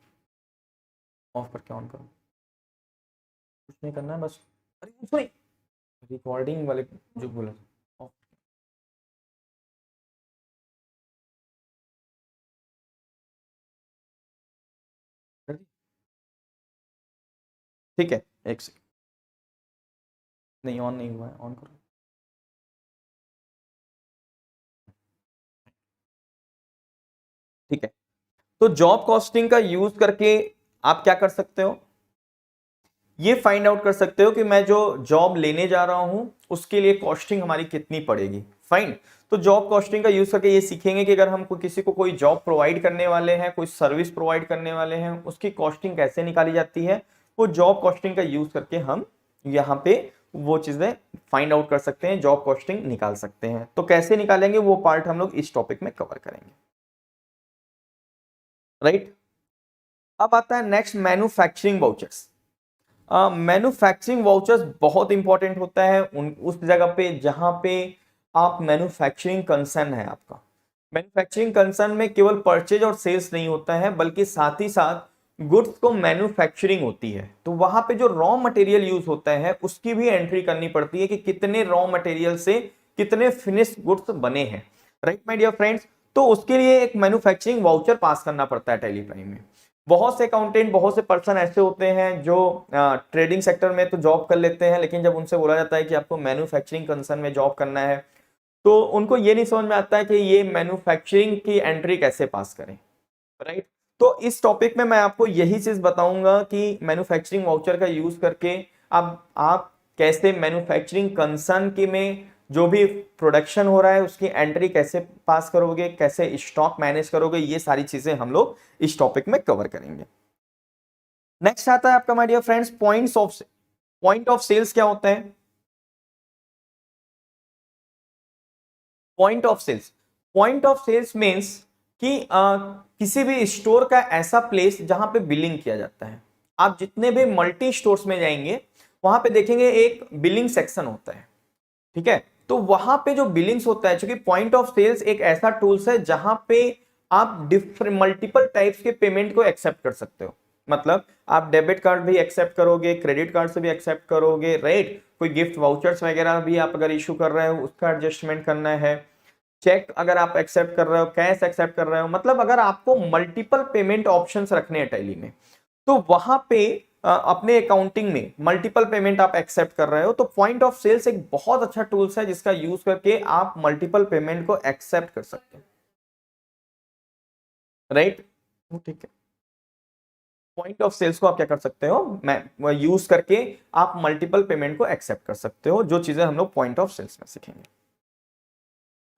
ऑफ करके ऑन करो, कुछ नहीं करना है बस, अरे कुछ नहीं, रिकॉर्डिंग वाले जो बोला ऑफ। ठीक है, एक सेकंड, नहीं ऑन नहीं हुआ है, ऑन करो। ठीक है, तो जॉब कॉस्टिंग का यूज करके आप क्या कर सकते हो, ये फाइंड आउट कर सकते हो कि मैं जो जॉब लेने जा रहा हूं उसके लिए कॉस्टिंग हमारी कितनी पड़ेगी। फाइन, तो जॉब कॉस्टिंग का यूज करके ये सीखेंगे कि अगर हम किसी को कोई जॉब प्रोवाइड करने वाले हैं, कोई सर्विस प्रोवाइड करने वाले हैं, उसकी कॉस्टिंग कैसे निकाली जाती है, वो जॉब कॉस्टिंग का यूज करके हम यहाँ पे वो चीजें फाइंड आउट कर सकते हैं, जॉब कॉस्टिंग निकाल सकते हैं। तो कैसे निकालेंगे वो पार्ट हम लोग इस टॉपिक में कवर करेंगे, राइट। अब आता है next manufacturing vouchers. Manufacturing vouchers बहुत इंपॉर्टेंट होता है उस जगह पे जहां पे आप मैन्युफैक्चरिंग कंसर्न है आपका। मैन्युफैक्चरिंग कंसर्न में केवल परचेज और सेल्स नहीं होता है, बल्कि साथ ही साथ गुड्स को मैन्युफैक्चरिंग होती है। तो वहां पे जो रॉ मटेरियल यूज होता है उसकी भी एंट्री करनी पड़ती है कि कितने रॉ मटेरियल से कितने फिनिश्ड गुड्स बने हैं, राइट माय डियर फ्रेंड्स। तो उसके लिए एक मैन्युफैक्चरिंग वाउचर पास करना पड़ता है टैली प्राइम में। बहुत से अकाउंटेंट, बहुत से पर्सन ऐसे होते हैं जो ट्रेडिंग सेक्टर में तो जॉब कर लेते हैं, लेकिन जब उनसे बोला जाता है कि आपको मैन्युफैक्चरिंग कंसर्न में जॉब करना है तो उनको ये नहीं समझ में आता है कि ये मैन्युफैक्चरिंग की एंट्री कैसे पास करें, राइट। तो इस टॉपिक में मैं आपको यही चीज बताऊंगा कि मैन्युफैक्चरिंग वाउचर का यूज करके अब आप कैसे मैन्युफैक्चरिंग कंसर्न की में जो भी प्रोडक्शन हो रहा है उसकी एंट्री कैसे पास करोगे, कैसे स्टॉक मैनेज करोगे, ये सारी चीजें हम लोग इस टॉपिक में कवर करेंगे। नेक्स्ट आता है आपका my dear friends point of sales क्या होता है। पॉइंट ऑफ सेल्स मीन्स कि किसी भी स्टोर का ऐसा प्लेस जहां पे बिलिंग किया जाता है। आप जितने भी मल्टी स्टोर्स में जाएंगे वहां पे देखेंगे एक बिलिंग सेक्शन होता है, ठीक है। तो वहां पे जो बिलिंग्स होता है, क्योंकि पॉइंट ऑफ सेल्स एक ऐसा टूल्स है जहां पे आप डिफरेंट मल्टीपल टाइप्स के पेमेंट को एक्सेप्ट कर सकते हो। मतलब आप डेबिट कार्ड भी एक्सेप्ट करोगे, क्रेडिट कार्ड से भी एक्सेप्ट करोगे, राइट। कोई गिफ्ट वाउचर्स वगैरह भी आप अगर इशू कर रहे हो उसका एडजस्टमेंट करना है, चेक अगर आप एक्सेप्ट कर रहे हो, कैश एक्सेप्ट कर रहे हो, मतलब अगर आपको मल्टीपल पेमेंट ऑप्शंस रखने हैं टैली में तो वहां पे अपने अकाउंटिंग में मल्टीपल पेमेंट आप एक्सेप्ट कर रहे हो तो पॉइंट ऑफ सेल्स एक बहुत अच्छा टूल्स है जिसका यूज करके आप मल्टीपल पेमेंट को एक्सेप्ट कर सकते हो, राइट। ठीक है, पॉइंट ऑफ सेल्स को आप क्या कर सकते हो, मैं यूज करके आप मल्टीपल पेमेंट को एक्सेप्ट कर सकते हो, जो चीजें हम लोग पॉइंट ऑफ सेल्स में सीखेंगे।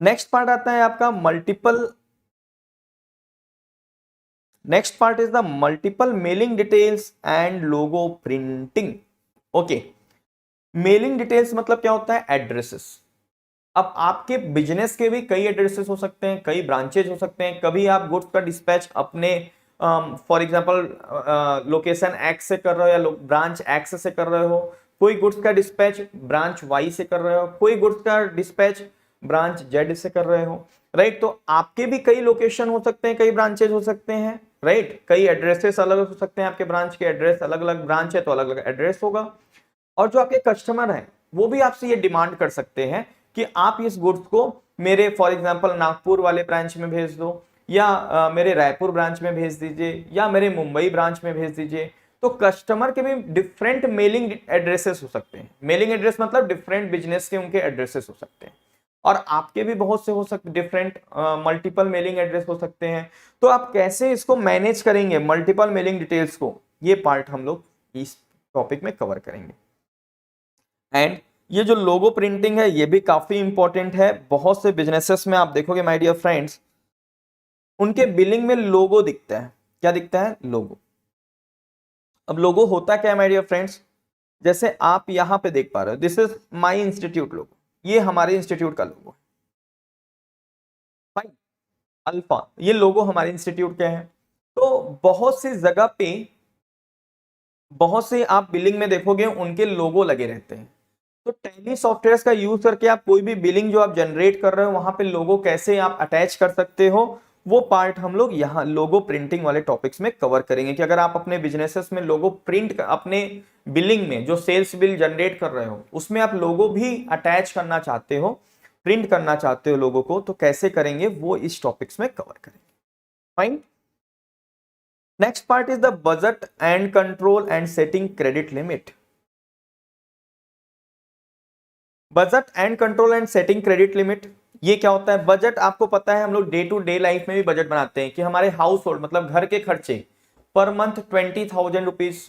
नेक्स्ट पार्ट आता है आपका next part is the multiple mailing details and logo printing. Okay, mailing details मतलब क्या होता है, एड्रेसेस। अब आपके बिजनेस के भी कई एड्रेसेस हो सकते हैं, कई ब्रांचेज हो सकते हैं। कभी आप गुड्स का डिस्पैच अपने फॉर एग्जांपल लोकेशन एक्स से कर रहे हो या ब्रांच एक्स से कर रहे हो, कोई गुड्स का डिस्पैच ब्रांच वाई से कर रहे हो, कोई गुड्स का डिस्पैच ब्रांच जेड से कर रहे हो, राइट। तो आपके भी कई लोकेशन हो सकते हैं, कई ब्रांचेज हो सकते हैं, राइट। कई एड्रेसेस अलग हो सकते हैं, आपके ब्रांच के एड्रेस अलग अलग, ब्रांच है तो अलग अलग एड्रेस होगा। और जो आपके कस्टमर हैं वो भी आपसे ये डिमांड कर सकते हैं कि आप इस गुड्स को मेरे फॉर एग्जांपल नागपुर वाले ब्रांच में भेज दो, या मेरे रायपुर ब्रांच में भेज दीजिए, या मेरे मुंबई ब्रांच में भेज दीजिए। तो कस्टमर के भी डिफरेंट मेलिंग एड्रेसेस हो सकते हैं। मेलिंग एड्रेस मतलब डिफरेंट बिजनेस के उनके एड्रेसेस हो सकते हैं, और आपके भी बहुत से हो सकते डिफरेंट मल्टीपल मेलिंग एड्रेस हो सकते हैं। तो आप कैसे इसको मैनेज करेंगे मल्टीपल मेलिंग डिटेल्स को, ये पार्ट हम लोग इस टॉपिक में कवर करेंगे। एंड ये जो लोगो प्रिंटिंग है ये भी काफी इंपॉर्टेंट है। बहुत से बिजनेसेस में आप देखोगे माय डियर फ्रेंड्स, उनके बिलिंग में लोगो दिखता है। क्या दिखता है, लोगो। अब लोगो होता क्या है माय डियर फ्रेंड्स, जैसे आप यहां पे देख पा रहे हो, दिस इज माय इंस्टीट्यूट लोगो, ये हमारे इंस्टीट्यूट का लोगो है, फाइन, अल्फा, ये लोगो हमारे इंस्टीट्यूट के हैं। तो बहुत सी जगह पे, बहुत से आप बिलिंग में देखोगे उनके लोगो लगे रहते हैं। तो टैली सॉफ्टवेयर का यूज करके आप कोई भी बिलिंग जो आप जनरेट कर रहे हो वहां पे लोगो कैसे आप अटैच कर सकते हो, वो पार्ट हम लोग यहाँ लोगो प्रिंटिंग वाले टॉपिक्स में कवर करेंगे। कि अगर आप अपने बिजनेसेस में लोगो प्रिंट अपने बिलिंग में जो सेल्स बिल जनरेट कर रहे हो उसमें आप लोगो भी अटैच करना चाहते हो, प्रिंट करना चाहते हो लोगों को, तो कैसे करेंगे वो इस टॉपिक्स में कवर करेंगे, fine. Next part is the budget and control and setting credit limit. Budget and control and setting credit limit, ये क्या होता है। बजट आपको पता है, हम लोग डे टू डे लाइफ में भी बजट बनाते हैं कि हमारे हाउस होल्ड मतलब घर के खर्चे पर मंथ 20,000 रुपीज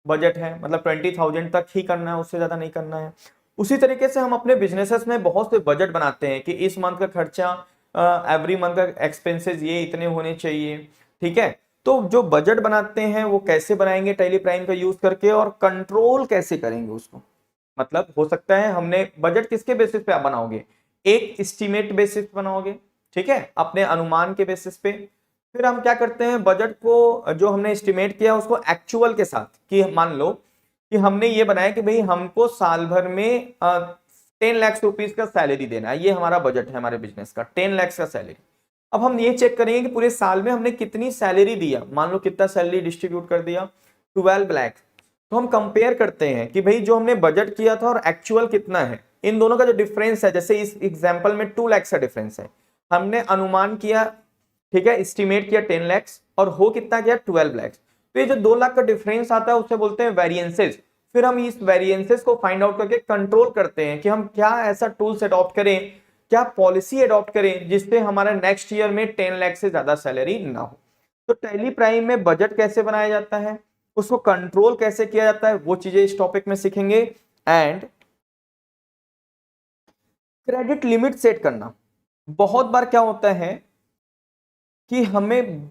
बजट है, मतलब 20,000 तक ही करना है, उससे ज्यादा नहीं करना है। उसी तरीके से हम अपने बिजनेसेस में बहुत से बजट बनाते हैं कि इस मंथ का खर्चा, एवरी मंथ का एक्सपेंसेस ये इतने होने चाहिए, ठीक है। तो जो बजट बनाते हैं वो कैसे बनाएंगे टैली प्राइम का यूज करके, और कंट्रोल कैसे करेंगे उसको। मतलब हो सकता है हमने बजट किसके बेसिस पे आप बनाओगे, एक एस्टिमेट बेसिस पे बनाओगे, ठीक है, अपने अनुमान के बेसिस पे। फिर हम क्या करते हैं, बजट को जो हमने एस्टिमेट किया उसको एक्चुअल के साथ, कि मान लो कि हमने ये बनाया कि भाई हमको साल भर में 10 लाख रुपीज का सैलरी देना है, ये हमारा बजट है हमारे बिजनेस का, 10 लाख का सैलरी। अब हम ये चेक करेंगे कि पूरे साल में हमने कितनी सैलरी दिया, मान लो कितना सैलरी डिस्ट्रीब्यूट कर दिया, 12 लाख। तो हम कंपेयर करते हैं कि भाई जो हमने बजट किया था और एक्चुअल कितना है, इन दोनों का जो डिफरेंस है, जैसे इस एग्जांपल में 2 लाख का डिफरेंस है, हमने अनुमान किया, ठीक है, एस्टिमेट किया 10 लाख और हो कितना गया 12 लाख। तो ये जो 2 लाख का डिफरेंस आता है उसे बोलते हैं वेरिएंसेस। फिर हम इस वेरिएंसेस को फाइंड आउट करके कंट्रोल करते हैं कि हम क्या ऐसा टूल्स अडॉप्ट करें, क्या पॉलिसी अडॉप्ट करें जिससे हमारा नेक्स्ट ईयर में 10 लाख से ज्यादा सैलरी ना हो। तो टैली प्राइम में बजट कैसे बनाया जाता है, उसको कंट्रोल कैसे किया जाता है, वो चीजें इस टॉपिक में सीखेंगे। एंड क्रेडिट लिमिट सेट करना, बहुत बार क्या होता है कि हमें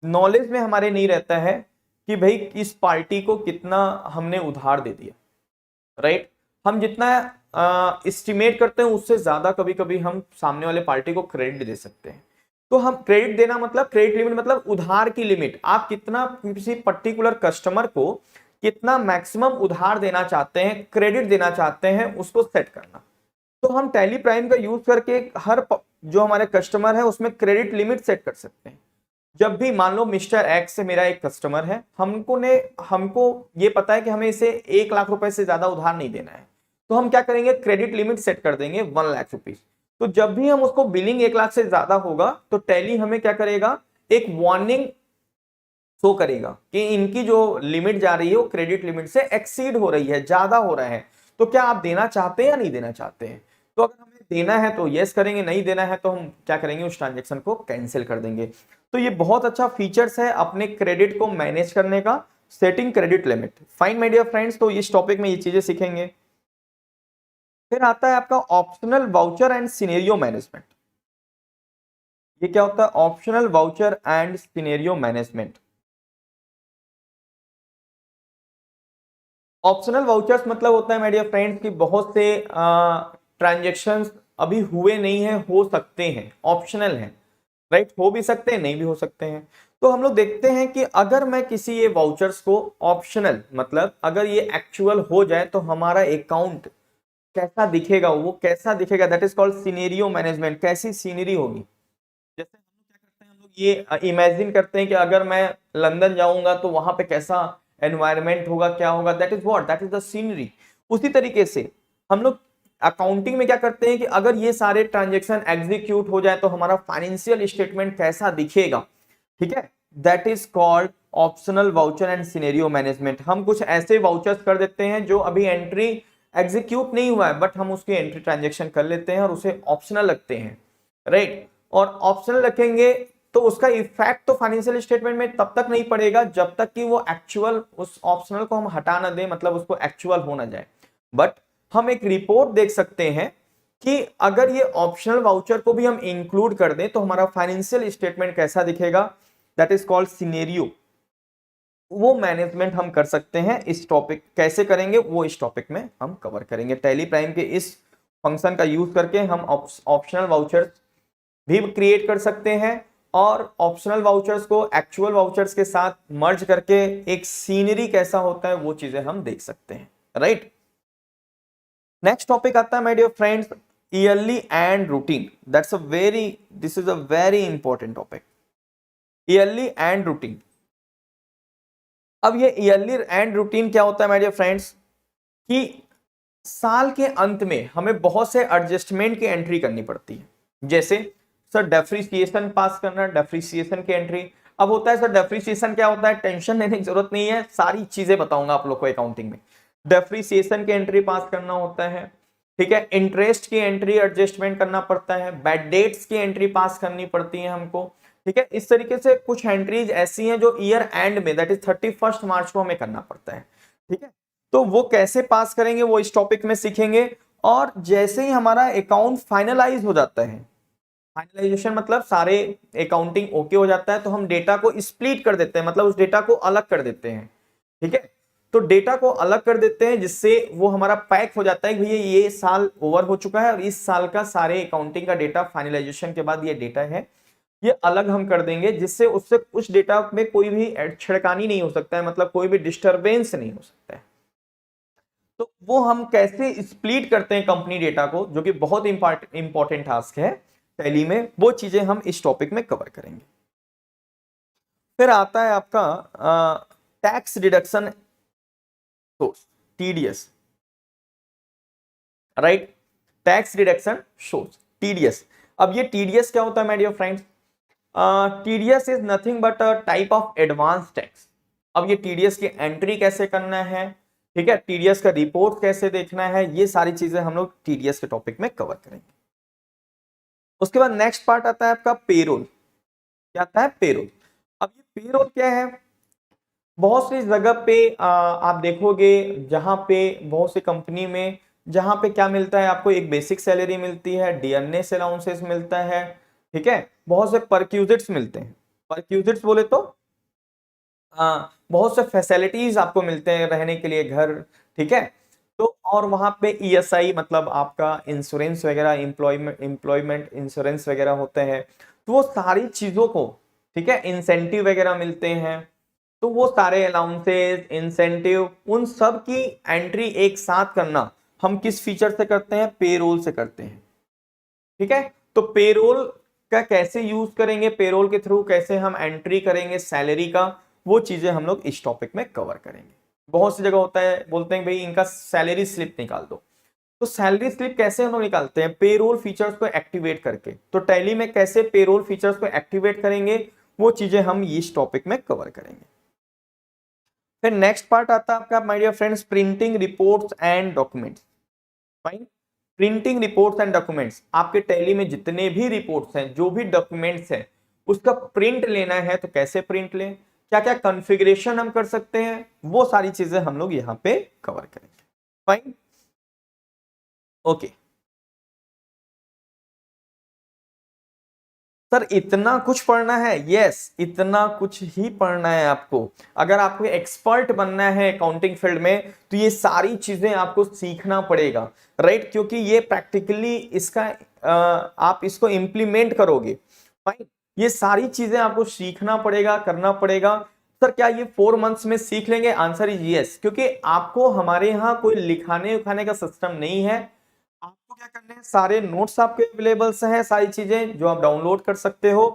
नॉलेज में हमारे नहीं रहता है कि भाई इस पार्टी को कितना हमने उधार दे दिया, राइट। हम जितना एस्टिमेट करते हैं उससे ज्यादा कभी कभी हम सामने वाले पार्टी को क्रेडिट दे सकते हैं। तो हम क्रेडिट देना मतलब क्रेडिट लिमिट मतलब उधार की लिमिट, आप कितना किसी पर्टिकुलर कस्टमर को कितना मैक्सिमम उधार देना चाहते हैं, क्रेडिट देना चाहते हैं, उसको सेट करना। तो हम टैली प्राइम का यूज करके हर जो हमारे कस्टमर है उसमें क्रेडिट लिमिट सेट कर सकते हैं। जब भी मान लो मिस्टर एक्स से मेरा एक कस्टमर है, हमको ये पता है कि हमें इसे 1 लाख रुपए से ज्यादा उधार नहीं देना है, तो हम क्या करेंगे, क्रेडिट लिमिट सेट कर देंगे 1 लाख रुपीज। तो जब भी हम उसको बिलिंग 1 लाख से ज्यादा होगा तो टैली हमें क्या करेगा, एक वार्निंग शो करेगा कि इनकी जो लिमिट जा रही है वो क्रेडिट लिमिट से एक्सीड हो रही है, ज्यादा हो रहा है। तो क्या आप देना चाहते हैं या नहीं देना चाहते हैं। तो अगर हमें देना है तो यस करेंगे, नहीं देना है तो हम क्या करेंगे, उस ट्रांजेक्शन को कैंसिल कर देंगे। तो ये बहुत अच्छा फीचर्स है अपने क्रेडिट को मैनेज करने का, setting credit limit. Fine my dear friends, तो इस टॉपिक में ये चीजें सीखेंगे। फिर आता है आपका optional voucher and scenario management. ये क्या होता है, optional voucher and scenario management. Optional vouchers मतलब होता है माय डियर फ्रेंड्स कि बहुत से ट्रांजेक्शन्स अभी हुए नहीं है, हो सकते हैं, ऑप्शनल है, राइट, हो भी सकते हैं, नहीं भी हो सकते हैं। तो हम लोग देखते हैं कि अगर मैं किसी ये वाउचर्स को ऑप्शनल मतलब अगर ये एक्चुअल हो जाए तो हमारा अकाउंट कैसा दिखेगा, वो कैसा दिखेगा, that is called scenario management. कैसी सीनरी होगी, जैसे हम लोग क्या करते हैं, हम लोग ये इमेजिन करते हैं कि अगर मैं लंदन जाऊंगा तो वहां पे कैसा एनवायरमेंट होगा, क्या होगा, that is what, that is the scenery. उसी तरीके से हम लोग अकाउंटिंग में क्या करते हैं कि अगर ये सारे ट्रांजेक्शन एग्जीक्यूट हो जाए तो हमारा फाइनेंशियल स्टेटमेंट कैसा दिखेगा, ठीक है, that is called optional voucher and scenario management. हम कुछ ऐसे वाउचर्स कर देते हैं जो अभी एंट्री एग्जीक्यूट नहीं हुआ है बट हम उसकी एंट्री ट्रांजेक्शन कर लेते हैं और उसे ऑप्शनल रखते हैं, राइट। और ऑप्शनल रखेंगे तो उसका इफेक्ट तो फाइनेंशियल स्टेटमेंट में तब तक नहीं पड़ेगा जब तक कि वो एक्चुअल, उस ऑप्शनल को हम हटा ना दें, मतलब उसको एक्चुअल हो ना जाए। बट हम एक रिपोर्ट देख सकते हैं कि अगर ये ऑप्शनल वाउचर को भी हम इंक्लूड कर दें तो हमारा फाइनेंशियल स्टेटमेंट कैसा दिखेगा, दैट इज कॉल्ड सिनेरियो। वो मैनेजमेंट हम कर सकते हैं। इस टॉपिक कैसे करेंगे वो इस टॉपिक में हम कवर करेंगे। टैली प्राइम के इस फंक्शन का यूज करके हम ऑप्शनल वाउचर्स भी क्रिएट कर सकते हैं और ऑप्शनल वाउचर्स को एक्चुअल वाउचर्स के साथ मर्ज करके एक सीनरी कैसा होता है वो चीजें हम देख सकते हैं, राइट। नेक्स्ट टॉपिक आता है my dear friends, yearly end routine. This is a very important topic, yearly end routine. अब ये ईयरली एंड रूटीन क्या होता है माय डियर फ्रेंड्स कि साल के अंत में हमें बहुत से एडजस्टमेंट की एंट्री करनी पड़ती है। जैसे सर डेप्रिसिएशन पास करना, डेप्रिसिएशन की एंट्री। अब होता है सर डेप्रिसिएशन क्या होता है, टेंशन लेने की जरूरत नहीं है, सारी चीजें बताऊंगा आप लोग को अकाउंटिंग में। डेप्रिसिएशन की एंट्री पास करना होता है, ठीक है, इंटरेस्ट की एंट्री एडजस्टमेंट करना पड़ता है, बैड डेट्स की एंट्री पास करनी पड़ती है हमको, ठीक है। इस तरीके से कुछ एंट्रीज ऐसी हैं जो ईयर एंड में दैट इज 31 मार्च को हमें करना पड़ता है, ठीक है। तो वो कैसे पास करेंगे वो इस टॉपिक में सीखेंगे। और जैसे ही हमारा अकाउंट फाइनलाइज हो जाता है, फाइनलाइजेशन मतलब सारे अकाउंटिंग ओके हो जाता है, तो हम डेटा को स्प्लिट कर देते हैं, मतलब उस डेटा को अलग कर देते हैं, ठीक है। तो डेटा को अलग कर देते हैं जिससे वो हमारा पैक हो जाता है कि भैया ये साल ओवर हो चुका है और इस साल का सारे अकाउंटिंग का डेटा फाइनलाइजेशन के बाद ये डेटा है ये अलग हम कर देंगे, जिससे उससे उस डेटा में कोई भी छिड़कानी नहीं हो सकता है, मतलब कोई भी डिस्टरबेंस नहीं हो सकता है। तो वो हम कैसे स्प्लिट करते हैं कंपनी डेटा को, जो कि बहुत इंपॉर्टेंट टास्क है टैली में, वो चीजें हम इस टॉपिक में कवर करेंगे। फिर आता है आपका tax deduction source, TDS, right. Tax deduction source, TDS. अब ये टीडीएस क्या होता है my dear friends? TDS is nothing but a type of advance tax. अब ये टीडीएस की एंट्री कैसे करना है, ठीक है, टीडीएस का रिपोर्ट कैसे देखना है, ये सारी चीजें हम लोग टीडीएस के टॉपिक में कवर करेंगे। उसके बाद नेक्स्ट पार्ट आता है आपका पेरोल। क्या आता है? पेरोल। अब ये पेरोल क्या है? बहुत सी जगह पे आप देखोगे जहां पे बहुत सी कंपनी में, जहां पे क्या मिलता है आपको, एक बेसिक सैलरी मिलती है, डीएनएस अलाउंसेस मिलता है, ठीक है, बहुत से परक्यूजिट्स मिलते हैं। परक्यूजिट्स बोले तो बहुत से फैसिलिटीज आपको मिलते हैं रहने के लिए, घर, ठीक है। तो और वहां पे ईएसआई मतलब आपका इंश्योरेंस वगैरह, एम्प्लॉयमेंट इंश्योरेंस वगैरह होते हैं। तो वो सारी चीजों को, ठीक है, इंसेंटिव वगैरह मिलते हैं। तो वो सारे अलाउंसेस, इंसेंटिव, उन सब की एंट्री एक साथ करना हम किस फीचर से करते हैं? पेरोल से करते हैं, ठीक है। तो पेरोल का कैसे यूज करेंगे, पेरोल के थ्रू कैसे हम एंट्री करेंगे सैलरी का, वो चीजें हम लोग इस टॉपिक में कवर करेंगे। बहुत सी जगह होता है, बोलते हैं भाई इनका सैलरी स्लिप निकाल दो। तो सैलरी स्लिप कैसे हम लोग निकालते हैं? पेरोल फीचर्स को एक्टिवेट करके। तो टैली में कैसे पेरोल फीचर्स को एक्टिवेट करेंगे, वो चीजें हम इस टॉपिक में कवर करेंगे। फिर नेक्स्ट पार्ट आता है आपका my dear friends, printing reports and documents. Fine. Printing reports and documents, आपके टैली में जितने भी रिपोर्ट्स हैं, जो भी डॉक्यूमेंट्स हैं, उसका प्रिंट लेना है तो कैसे प्रिंट लें, क्या क्या कॉन्फ़िगरेशन हम कर सकते हैं, वो सारी चीजें हम लोग यहां पे कवर करेंगे। Fine, okay. सर इतना कुछ पढ़ना है? यस, इतना कुछ ही पढ़ना है आपको। अगर आपको एक्सपर्ट बनना है अकाउंटिंग फील्ड में, तो ये सारी चीजें आपको सीखना पड़ेगा, राइट, क्योंकि ये प्रैक्टिकली इसका आप इसको इंप्लीमेंट करोगे। फाइन, ये सारी चीजें आपको सीखना पड़ेगा, करना पड़ेगा। सर क्या ये 4 मंथ्स में सीख लेंगे? आंसर इज यस, क्योंकि आपको हमारे यहाँ कोई लिखाने उखाने का सिस्टम नहीं है। आपको क्या करने हैं, सारे नोट्स आपके अवेलेबल हैं, सारी चीजें जो आप डाउनलोड कर सकते हो।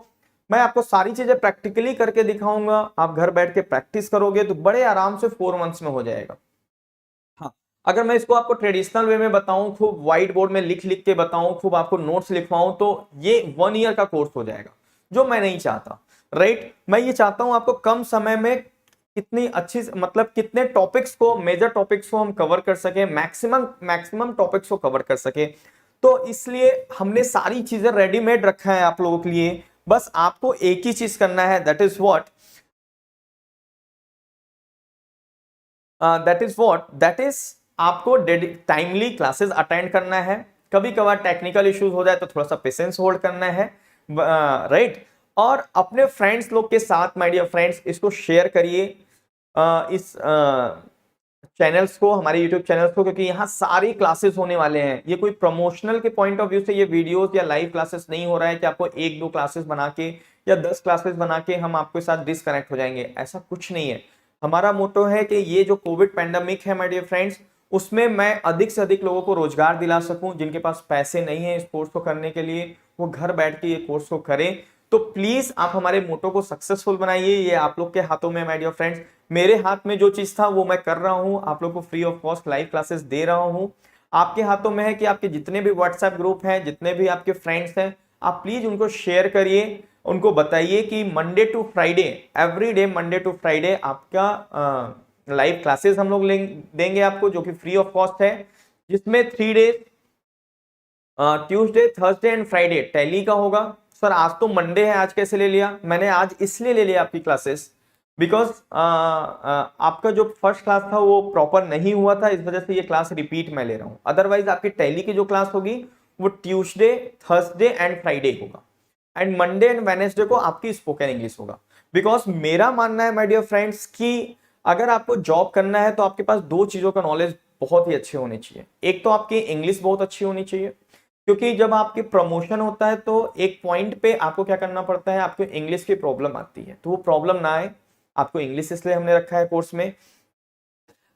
मैं आपको सारी चीजें प्रैक्टिकली करके दिखाऊंगा, आप घर बैठ के प्रैक्टिस करोगे तो बड़े आराम से 4 मंथ्स में हो जाएगा। हाँ, अगर मैं इसको आपको ट्रेडिशनल वे में बताऊं, खूब व्हाइट बोर्ड में लिख लिख के बताऊं, खूब आपको नोट्स लिखवाऊं, तो ये 1 ईयर का कोर्स हो जाएगा, जो मैं नहीं चाहता, राइट। मैं ये चाहता हूं आपको कम समय में कितनी अच्छी, मतलब कितने टॉपिक्स को, मेजर टॉपिक्स को हम कवर कर सके, मैक्सिमम टॉपिक्स को कवर कर सके। तो इसलिए हमने सारी चीजें रेडीमेड रखा है आप लोगों के लिए। बस आपको एक ही चीज करना है, दैट इज आपको टाइमली क्लासेस अटेंड करना है। कभी कभार टेक्निकल इश्यूज हो जाए तो थोड़ा सा पेशेंस होल्ड करना है, राइट। और अपने फ्रेंड्स लोग के साथ, माय डियर फ्रेंड्स, इसको शेयर करिए, इस चैनल्स को, हमारे यूट्यूब चैनल्स को, क्योंकि यहाँ सारी क्लासेस होने वाले हैं। ये कोई प्रमोशनल के पॉइंट ऑफ व्यू से ये वीडियोस या लाइव क्लासेस नहीं हो रहा है कि आपको 1-2 क्लासेस बना के या 10 क्लासेस बना के हम आपके साथ डिसकनेक्ट हो जाएंगे, ऐसा कुछ नहीं है। हमारा मोटो है कि ये जो कोविड पैंडेमिक है माय डियर फ्रेंड्स, उसमें मैं अधिक से अधिक लोगों को रोजगार दिला सकूं। जिनके पास पैसे नहीं है इस कोर्स को करने के लिए, वो घर बैठ के ये कोर्स को करें। तो प्लीज आप हमारे मोटो को सक्सेसफुल बनाइए, ये आप लोग के हाथों में माय डियर फ्रेंड्स। मेरे हाथ में जो चीज था वो मैं कर रहा हूं, आप लोग को free of cost live classes दे रहा हूं। आपके हाथों में है कि आपके जितने भी व्हाट्सएप ग्रुप हैं, जितने भी आपके फ्रेंड्स हैं, आप प्लीज उनको शेयर करिए, उनको बताइए कि Monday to Friday, every day Monday to Friday आपका लाइव क्लासेस हम लोग देंगे आपको, जो कि फ्री ऑफ कॉस्ट है, जिसमें 3 days, Tuesday, Thursday and Friday tally का होगा। सर आज तो मंडे है, आज कैसे ले लिया? मैंने आज इसलिए ले लिया आपकी क्लासेस बिकॉज आपका जो फर्स्ट क्लास था वो प्रॉपर नहीं हुआ था, इस वजह से ये क्लास रिपीट मैं ले रहा हूं। अदरवाइज आपकी टैली की जो क्लास होगी वो ट्यूसडे, थर्सडे एंड फ्राइडे होगा, एंड मंडे एंड वेनेसडे को आपकी स्पोकन इंग्लिश होगा। बिकॉज मेरा मानना है माय डियर फ्रेंड्स कि अगर आपको जॉब करना है तो आपके पास 2 चीजों का नॉलेज बहुत ही अच्छे होने चाहिए। एक तो आपकी इंग्लिश बहुत अच्छी होनी चाहिए, क्योंकि जब आपकी प्रमोशन होता है तो एक पॉइंट पे आपको क्या करना पड़ता है, आपको इंग्लिश की प्रॉब्लम आती है, तो वो प्रॉब्लम ना आए, आपको इंग्लिश इसलिए हमने रखा है कोर्स में।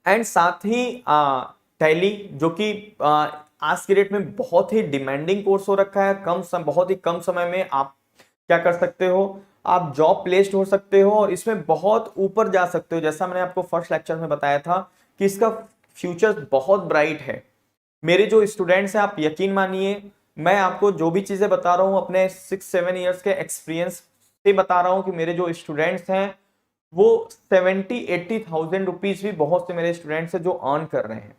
एंड साथ ही टैली, जो कि आज की डेट में बहुत ही डिमांडिंग कोर्स हो रखा है। बहुत ही कम समय में आप क्या कर सकते हो, आप जॉब प्लेस्ड हो सकते हो और इसमें बहुत ऊपर जा सकते हो। जैसा मैंने आपको फर्स्ट लेक्चर में बताया था कि इसका फ्यूचर बहुत ब्राइट है। मेरे जो स्टूडेंट्स हैं, आप यकीन मानिए, मैं आपको जो भी चीजें बता रहा हूं अपने 6-7 ईयर्स के एक्सपीरियंस से बता रहा हूं कि मेरे जो स्टूडेंट्स हैं वो 70-80,000 रुपीज भी बहुत से मेरे स्टूडेंट्स हैं जो अर्न कर रहे हैं।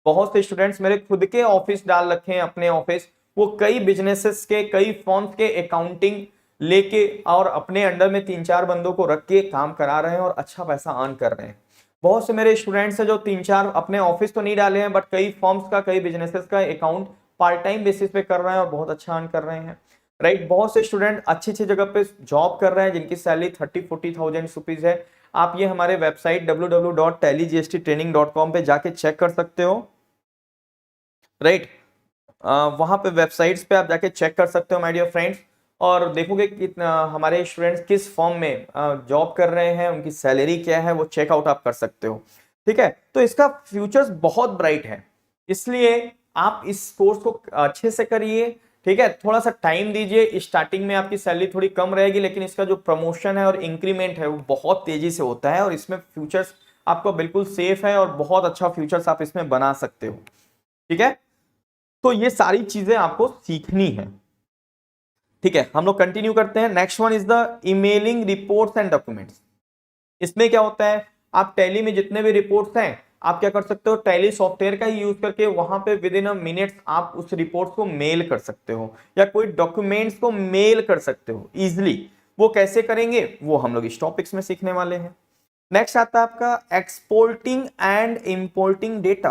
बहुत से स्टूडेंट्स मेरे खुद के ऑफिस डाल रखे हैं, अपने ऑफिस, वो कई बिजनेसेस के, कई फर्म्स के अकाउंटिंग लेके और अपने अंडर में 3-4 बंदों को रख के काम करा रहे हैं और अच्छा पैसा अर्न कर रहे हैं। बहुत से मेरे स्टूडेंट्स हैं जो 3-4 अपने ऑफिस तो नहीं डाले हैं, बट कई फर्म्स का, कई बिजनेसेस का अकाउंट पार्ट टाइम बेसिस पे कर रहे हैं और बहुत अच्छा अर्न कर रहे हैं। राइट, बहुत से स्टूडेंट अच्छी अच्छी जगह पे जॉब कर रहे हैं जिनकी सैलरी 30-40,000 रुपीज है। आप ये हमारे वेबसाइट www.tellygsttraining.com पे जाके चेक कर सकते हो। राइट, वहां पे वेबसाइट्स पे आप जाके चेक कर सकते हो माय डियर फ्रेंड्स, और देखोगे कि हमारे स्टूडेंट्स किस फॉर्म में जॉब कर रहे हैं, उनकी सैलरी क्या है, वो चेकआउट आप कर सकते हो। ठीक है, तो इसका फ्यूचर्स बहुत ब्राइट है, इसलिए आप इस कोर्स को अच्छे से करिए। ठीक है, थोड़ा सा टाइम दीजिए। स्टार्टिंग में आपकी सैलरी थोड़ी कम रहेगी, लेकिन इसका जो प्रमोशन है और इंक्रीमेंट है वो बहुत तेजी से होता है और इसमें फ्यूचर्स आपका बिल्कुल सेफ है और बहुत अच्छा फ्यूचर्स आप इसमें बना सकते हो। ठीक है, तो ये सारी चीजें आपको सीखनी है। ठीक है, हम लोग कंटिन्यू करते हैं। Next one is the emailing reports and documents. इसमें क्या होता है, आप टैली में जितने भी रिपोर्ट्स हैं आप क्या कर सकते हो, टैली सॉफ्टवेयर का ही यूज करके वहां पे विद इन अ मिनट्स आप उस रिपोर्ट को मेल कर सकते हो या कोई डॉक्यूमेंट्स को मेल कर सकते हो इजिली। वो कैसे करेंगे वो हम लोग इस टॉपिक्स में सीखने वाले हैं। नेक्स्ट आता है आपका एक्सपोर्टिंग एंड इंपोर्टिंग डेटा।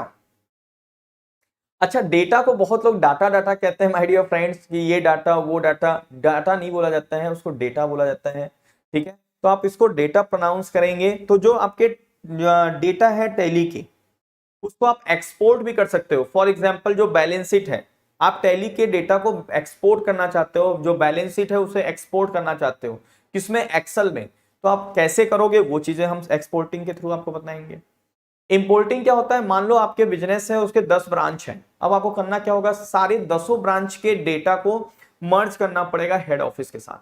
अच्छा, डेटा को बहुत लोग डाटा डाटा कहते हैं माय डियर फ्रेंड्स, कि ये डाटा वो डाटा। डाटा नहीं बोला जाता है, उसको डेटा बोला जाता है। ठीक है, तो आप इसको डेटा प्रोनाउंस करेंगे तो जो आपके डेटा है टैली के, उसको आप एक्सपोर्ट भी कर सकते हो। फॉर एग्जांपल जो बैलेंस शीट है, आप टैली के डेटा को एक्सपोर्ट करना चाहते हो, जो बैलेंस शीट है उसे एक्सपोर्ट करना चाहते हो, किसमें, एक्सेल में, तो आप कैसे करोगे वो चीजें हम एक्सपोर्टिंग के थ्रू आपको बताएंगे। इंपोर्टिंग क्या होता है, मान लो आपके बिजनेस है, उसके 10 ब्रांच हैं, अब आपको करना क्या होगा, सारे 10 ब्रांच के डेटा को मर्ज करना पड़ेगा हेड ऑफिस के साथ।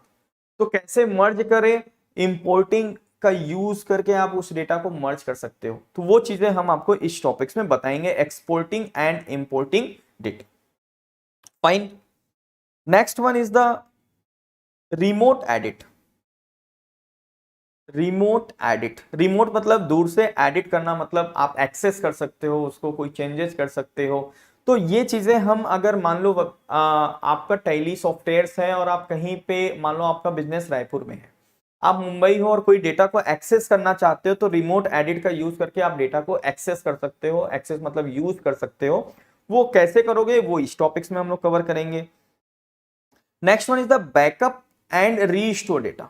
तो कैसे मर्ज करें, इंपोर्टिंग का यूज करके आप उस डेटा को मर्ज कर सकते हो। तो वो चीजें हम आपको इस टॉपिक्स में बताएंगे, exporting and importing data. Fine, next one is the remote edit. Remote edit, remote मतलब दूर से, एडिट करना मतलब आप एक्सेस कर सकते हो उसको, कोई चेंजेस कर सकते हो। तो ये चीजें हम, अगर मान लो आपका टैली सॉफ्टवेयर है और आप कहीं पे, मान लो आपका बिजनेस रायपुर में है, आप मुंबई हो और कोई डेटा को एक्सेस करना चाहते हो, तो रिमोट एडिट का यूज करके आप डेटा को एक्सेस कर सकते हो। एक्सेस मतलब यूज कर सकते हो। वो कैसे करोगे वो इस टॉपिक्स में हम लोग कवर करेंगे। Next one is the backup and restore data.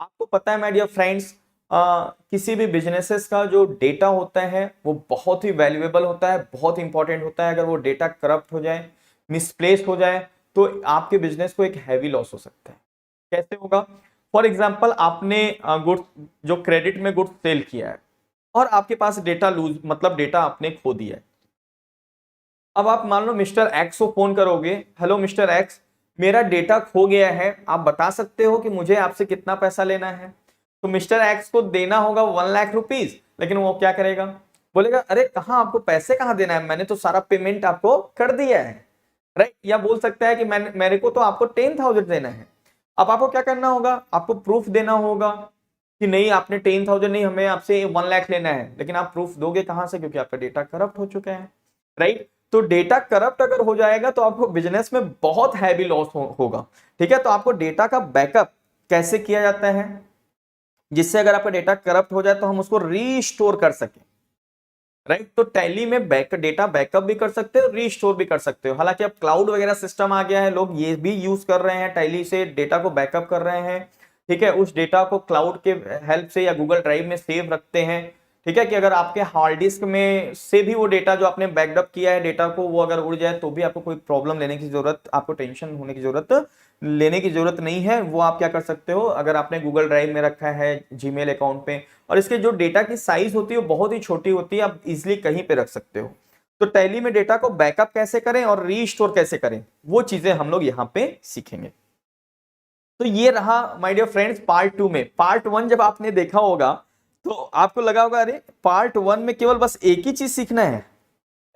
आपको पता है माय डियर फ्रेंड्स, किसी भी बिजनेसेस का जो डेटा होता है वो बहुत ही वैल्यूएबल होता है, बहुत इंपॉर्टेंट होता है। अगर वो डेटा करप्ट हो जाए, मिसप्लेस हो जाए, तो आपके बिजनेस को एक हैवी लॉस हो सकता है। कैसे होगा, फॉर एग्जाम्पल आपने गुड्स, जो क्रेडिट में गुड्स सेल किया है और आपके पास डेटा लूज, मतलब डेटा आपने खो दिया है। अब आप मान लो मिस्टर एक्स को फोन करोगे, हेलो मिस्टर एक्स, मेरा डेटा खो गया है, आप बता सकते हो कि मुझे आपसे कितना पैसा लेना है। तो मिस्टर एक्स को देना होगा 1 लाख रुपीज, लेकिन वो क्या करेगा, बोलेगा अरे कहाँ, आपको पैसे कहाँ देना है, मैंने तो सारा पेमेंट आपको कर दिया है। राइट, या बोल सकता है कि मेरे को तो आपको 10,000 देना है। अब आपको क्या करना होगा, आपको प्रूफ देना होगा कि नहीं, आपने 10,000 नहीं, हमें आपसे 1 लाख लेना है। लेकिन आप प्रूफ दोगे कहां से, क्योंकि आपका डेटा करप्ट हो चुका है। राइट, तो डेटा करप्ट अगर हो जाएगा तो आपको बिजनेस में बहुत हैवी लॉस होगा। ठीक है, तो आपको डेटा का बैकअप कैसे किया जाता है, जिससे अगर आपका डेटा करप्ट हो जाए तो हम उसको रीस्टोर कर सके। राइट, तो टैली में डेटा बैकअप भी कर सकते हो, रीस्टोर भी कर सकते हो। हालांकि अब क्लाउड वगैरह सिस्टम आ गया है, लोग ये भी यूज कर रहे हैं, टैली से डेटा को बैकअप कर रहे हैं। ठीक है, उस डेटा को क्लाउड के हेल्प से या गूगल ड्राइव में सेव रखते हैं। ठीक है, कि अगर आपके हार्ड डिस्क में से भी वो डेटा जो आपने बैकअप किया है डेटा को, वो अगर उड़ जाए तो भी आपको कोई प्रॉब्लम लेने की जरूरत, आपको टेंशन होने की जरूरत नहीं है। वो आप क्या कर सकते हो, अगर आपने गूगल ड्राइव में रखा है, जीमेल अकाउंट पे, और इसके जो डेटा की साइज होती है वो बहुत ही छोटी होती है, आप इजिली कहीं पे रख सकते हो। तो टैली में डेटा को बैकअप कैसे करें और रीस्टोर कैसे करें, वो चीजें हम लोग यहाँ पे सीखेंगे। तो ये रहा माय डियर फ्रेंड्स पार्ट 2 में। पार्ट 1 जब आपने देखा होगा तो आपको लगा होगा अरे पार्ट 1 में केवल बस एक ही चीज सीखना है,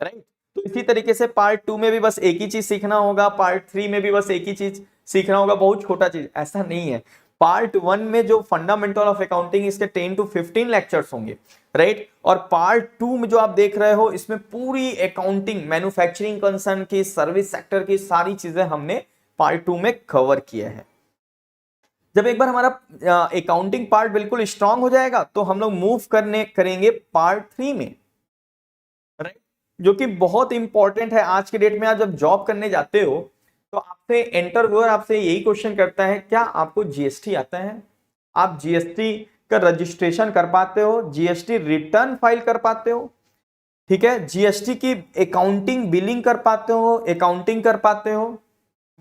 राइट। तो इसी तरीके से पार्ट 2 में भी बस एक ही चीज सीखना होगा, पार्ट 3 में भी बस एक ही चीज सीखना होगा, बहुत छोटा चीज, ऐसा नहीं है। पार्ट 1 में जो फंडामेंटल ऑफ अकाउंटिंग इसके 10 to 15 लेक्चर्स होंगे, राइट। और पार्ट 2 में जो आप देख रहे हो इसमें पूरी अकाउंटिंग, मैन्युफैक्चरिंग कंसर्न की, सर्विस सेक्टर की सारी चीजें हमने पार्ट 2 में कवर किया है। जब एक बार हमारा अकाउंटिंग पार्ट बिल्कुल स्ट्रांग हो जाएगा तो हम लोग मूव करेंगे पार्ट 3 में, राइट, जो कि बहुत इंपॉर्टेंट है आज के डेट में। आप जब जॉब करने जाते हो तो आपसे इंटरव्यूअर आपसे यही क्वेश्चन करता है, क्या आपको जीएसटी आता है, आप जीएसटी का रजिस्ट्रेशन कर पाते हो, जीएसटी रिटर्न फाइल कर पाते हो, ठीक है, जीएसटी की अकाउंटिंग बिलिंग कर पाते हो, अकाउंटिंग कर पाते हो।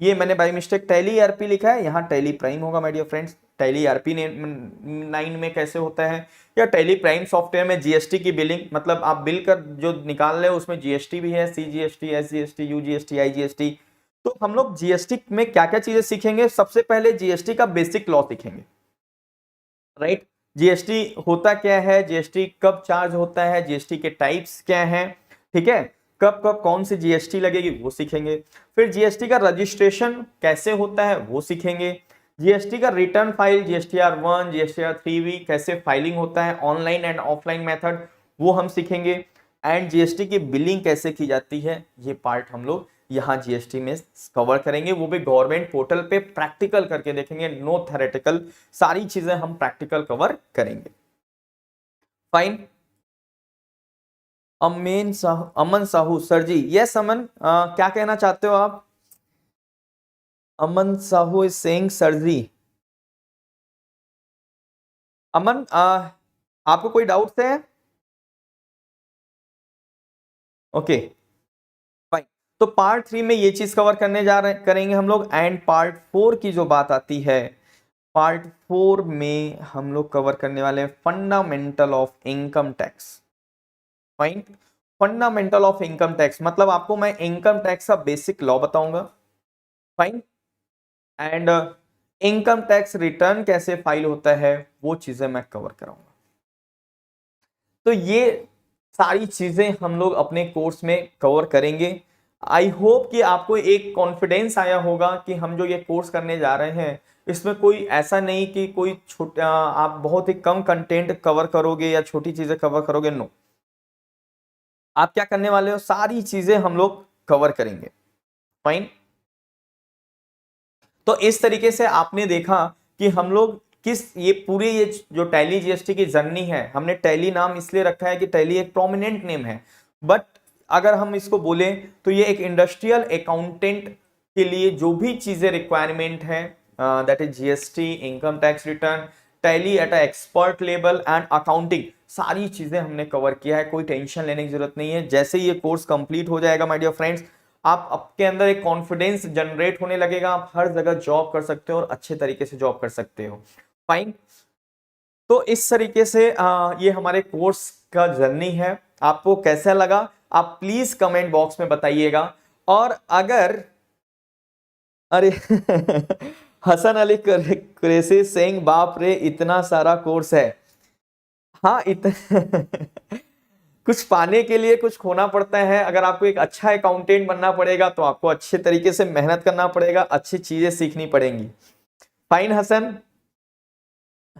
ये मैंने बाय मिस्टेक टैली ईआरपी लिखा है, यहाँ टैली प्राइम होगा my dear friends. Tally ERP 9 में कैसे होता है, या टैली प्राइम सॉफ्टवेयर में जीएसटी की बिलिंग, मतलब आप बिल कर जो निकाल रहे हो उसमें जीएसटी भी है, सीजीएसटी, एसजीएसटी, यूजीएसटी, आईजीएसटी। तो हम लोग जीएसटी में क्या क्या चीजें सीखेंगे, सबसे पहले जीएसटी का बेसिक लॉ सीखेंगे, राइट। जीएसटी होता क्या है, जीएसटी कब चार्ज होता है, जीएसटी के टाइप्स क्या हैं, ठीक है, कब कब कौन सी जीएसटी लगेगी वो सीखेंगे। फिर जीएसटी का रजिस्ट्रेशन कैसे होता है वो सीखेंगे। जीएसटी का return file, GSTR 1, GSTR 3B कैसे फाइलिंग होता है, ऑनलाइन एंड ऑफलाइन मेथड, वो हम सीखेंगे। एंड जीएसटी की बिलिंग कैसे की जाती है, ये पार्ट हम लोग यहाँ जीएसटी में कवर करेंगे, वो भी गवर्नमेंट पोर्टल पे प्रैक्टिकल करके देखेंगे, नो थ्योरेटिकल, सारी चीजें हम प्रैक्टिकल कवर करेंगे। फाइन। अमन साहू सर जी, यस अमन, क्या कहना चाहते हो आप? अमन साहू इज सेइंग सर जी। अमन, आपको कोई डाउट्स है? Okay fine. तो पार्ट 3 में ये चीज कवर करने जा रहे करेंगे हम लोग। एंड पार्ट 4 की जो बात आती है, पार्ट 4 में हम लोग कवर करने वाले हैं fundamental of income tax. Fine. Fundamental of income tax मतलब आपको मैं इनकम टैक्स का बेसिक लॉ बताऊंगा, fine. And income tax return कैसे फाइल होता है वो चीजें मैं कवर कराऊंगा। तो ये सारी चीजें हम लोग अपने कोर्स में कवर करेंगे। आई होप कि आपको एक कॉन्फिडेंस आया होगा कि हम जो ये कोर्स करने जा रहे हैं इसमें कोई ऐसा नहीं कि कोई छोटा आप बहुत ही कम कंटेंट कवर करोगे या छोटी चीजें कवर करोगे, नो। आप क्या करने वाले हो, सारी चीजें हम लोग कवर करेंगे, फाइन। तो इस तरीके से आपने देखा कि हम लोग किस ये पूरी ये जो टैली जीएसटी की जर्नी है, हमने टैली नाम इसलिए रखा है कि टैली एक प्रोमिनेंट नेम है, बट अगर हम इसको बोले तो ये एक इंडस्ट्रियल अकाउंटेंट के लिए जो भी चीजें रिक्वायरमेंट है, that is GST, income tax return, Tally at expert level and accounting, सारी चीजें हमने कवर किया है। कोई टेंशन लेने की जरूरत नहीं है। जैसे ये कोर्स कंप्लीट हो जाएगा माय डियर फ्रेंड्स, आप आपके अंदर एक कॉन्फिडेंस जनरेट होने लगेगा, आप हर जगह जॉब कर सकते हो और अच्छे तरीके से जॉब कर सकते हो, फाइन। तो इस तरीके से ये हमारे कोर्स का जर्नी है। आपको कैसा लगा आप प्लीज कमेंट बॉक्स में बताइएगा। और अगर अरे हसन अली कुरैशी सिंह, बाप रे इतना सारा कोर्स है। हाँ कुछ पाने के लिए कुछ खोना पड़ता है। अगर आपको एक अच्छा अकाउंटेंट बनना पड़ेगा तो आपको अच्छे तरीके से मेहनत करना पड़ेगा, अच्छी चीजें सीखनी पड़ेंगी, फाइन हसन।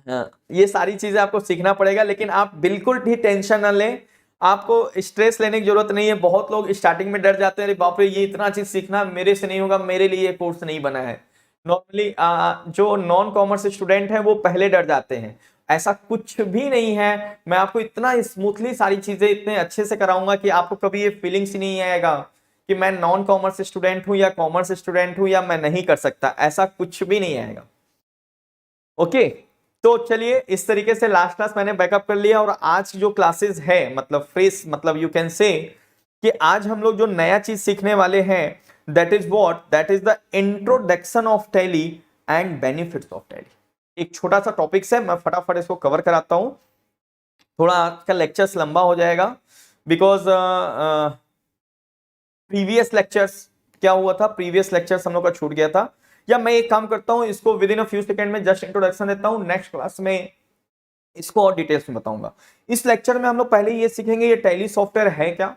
हाँ, ये सारी चीजें आपको सीखना पड़ेगा, लेकिन आप बिल्कुल भी टेंशन ना लें, आपको स्ट्रेस लेने की जरूरत नहीं है। बहुत लोग स्टार्टिंग में डर जाते हैं, बाप रे ये इतना चीज सीखना मेरे से नहीं होगा, मेरे लिए ये कोर्स नहीं बना है। नॉर्मली जो नॉन कॉमर्स स्टूडेंट हैं वो पहले डर जाते हैं, ऐसा कुछ भी नहीं है। मैं आपको इतना स्मूथली सारी चीजें इतने अच्छे से कराऊंगा कि आपको कभी ये फीलिंग्स ही नहीं आएगा कि मैं नॉन कॉमर्स स्टूडेंट हूं या कॉमर्स स्टूडेंट हूं या मैं नहीं कर सकता, ऐसा कुछ भी नहीं आएगा, ओके। तो चलिए इस तरीके से लास्ट क्लास मैंने बैकअप कर लिया। और आज जो क्लासेस है मतलब फ्रेश, मतलब यू कैन से कि आज हम लोग जो नया चीज सीखने वाले हैं, that is what, that is the introduction of Tally and benefits of tally. एक छोटा सा टॉपिक है, मैं फटाफट इसको कवर कराता हूं। थोड़ा आज का लेक्चर्स लंबा हो जाएगा बिकॉज प्रीवियस लेक्चर्स क्या हुआ था, प्रीवियस लेक्चर्स हम लोग का छूट गया था, या मैं एक काम करता हूं, इसको with in a few second में जस्ट इंट्रोडक्शन देता हूं, नेक्स्ट क्लास में इसको और डिटेल्स में बताऊंगा। इस लेक्चर में हम लोग पहले ये सीखेंगे ये टैली सॉफ्टवेयर है क्या,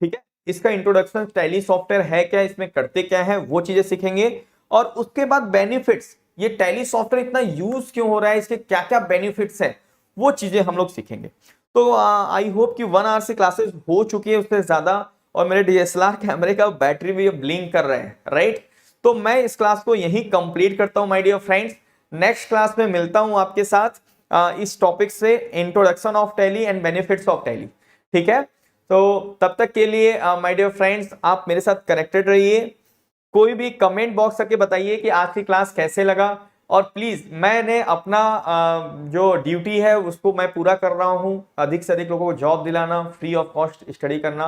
ठीक है, इसका इंट्रोडक्शन, टैली सॉफ्टवेयर है क्या, इसमें करते क्या है, वो चीजें सीखेंगे। और उसके बाद बेनिफिट्स, ये टैली सॉफ्टवेयर इतना यूज क्यों हो रहा है, इसके क्या क्या बेनिफिट्स है, वो चीजें हम लोग सीखेंगे। तो आई होप कि 1 आवर से क्लासेस हो चुकी है, उससे ज्यादा, और मेरे डीएसएलआर कैमरे का बैटरी भी ब्लिंक कर रहे हैं, राइट। तो मैं इस क्लास को यहीं कंप्लीट करता हूं my dear friends. Next class में मिलता हूं आपके साथ इस टॉपिक से, introduction of Tally and benefits of Tally, ठीक है। तो तब तक के लिए माय डियर फ्रेंड्स आप मेरे साथ कनेक्टेड रहिए। कोई भी कमेंट बॉक्स करके बताइए कि आज की क्लास कैसे लगा, और प्लीज मैंने अपना जो ड्यूटी है उसको मैं पूरा कर रहा हूं, अधिक से अधिक लोगों को जॉब दिलाना, फ्री ऑफ कॉस्ट स्टडी करना।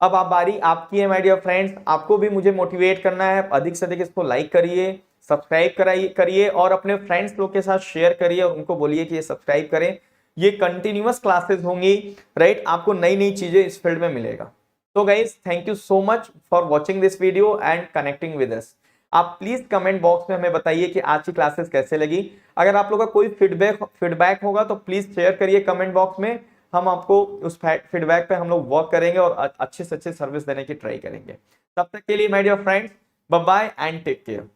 अब आप बारी आपकी है माय डियर फ्रेंड्स, आपको भी मुझे मोटिवेट करना है, अधिक से अधिक इसको लाइक करिए, सब्सक्राइब करिए और अपने फ्रेंड्स लोग के साथ शेयर करिए और उनको बोलिए कि ये सब्सक्राइब करें। ये कंटिन्यूअस क्लासेस होंगी, राइट, आपको नई नई चीजें इस फील्ड में मिलेगा। तो guys thank you so much for watching this video and connecting with us. आप प्लीज कमेंट बॉक्स में हमें बताइए कि आज की क्लासेस कैसे लगी। अगर आप लोगों का कोई फीडबैक होगा तो प्लीज शेयर करिए कमेंट बॉक्स में, हम आपको उस फीडबैक पे हम लोग वर्क करेंगे और अच्छे से अच्छे सर्विस देने की ट्राई करेंगे। तब तक के लिए my dear friends, bye bye and take care.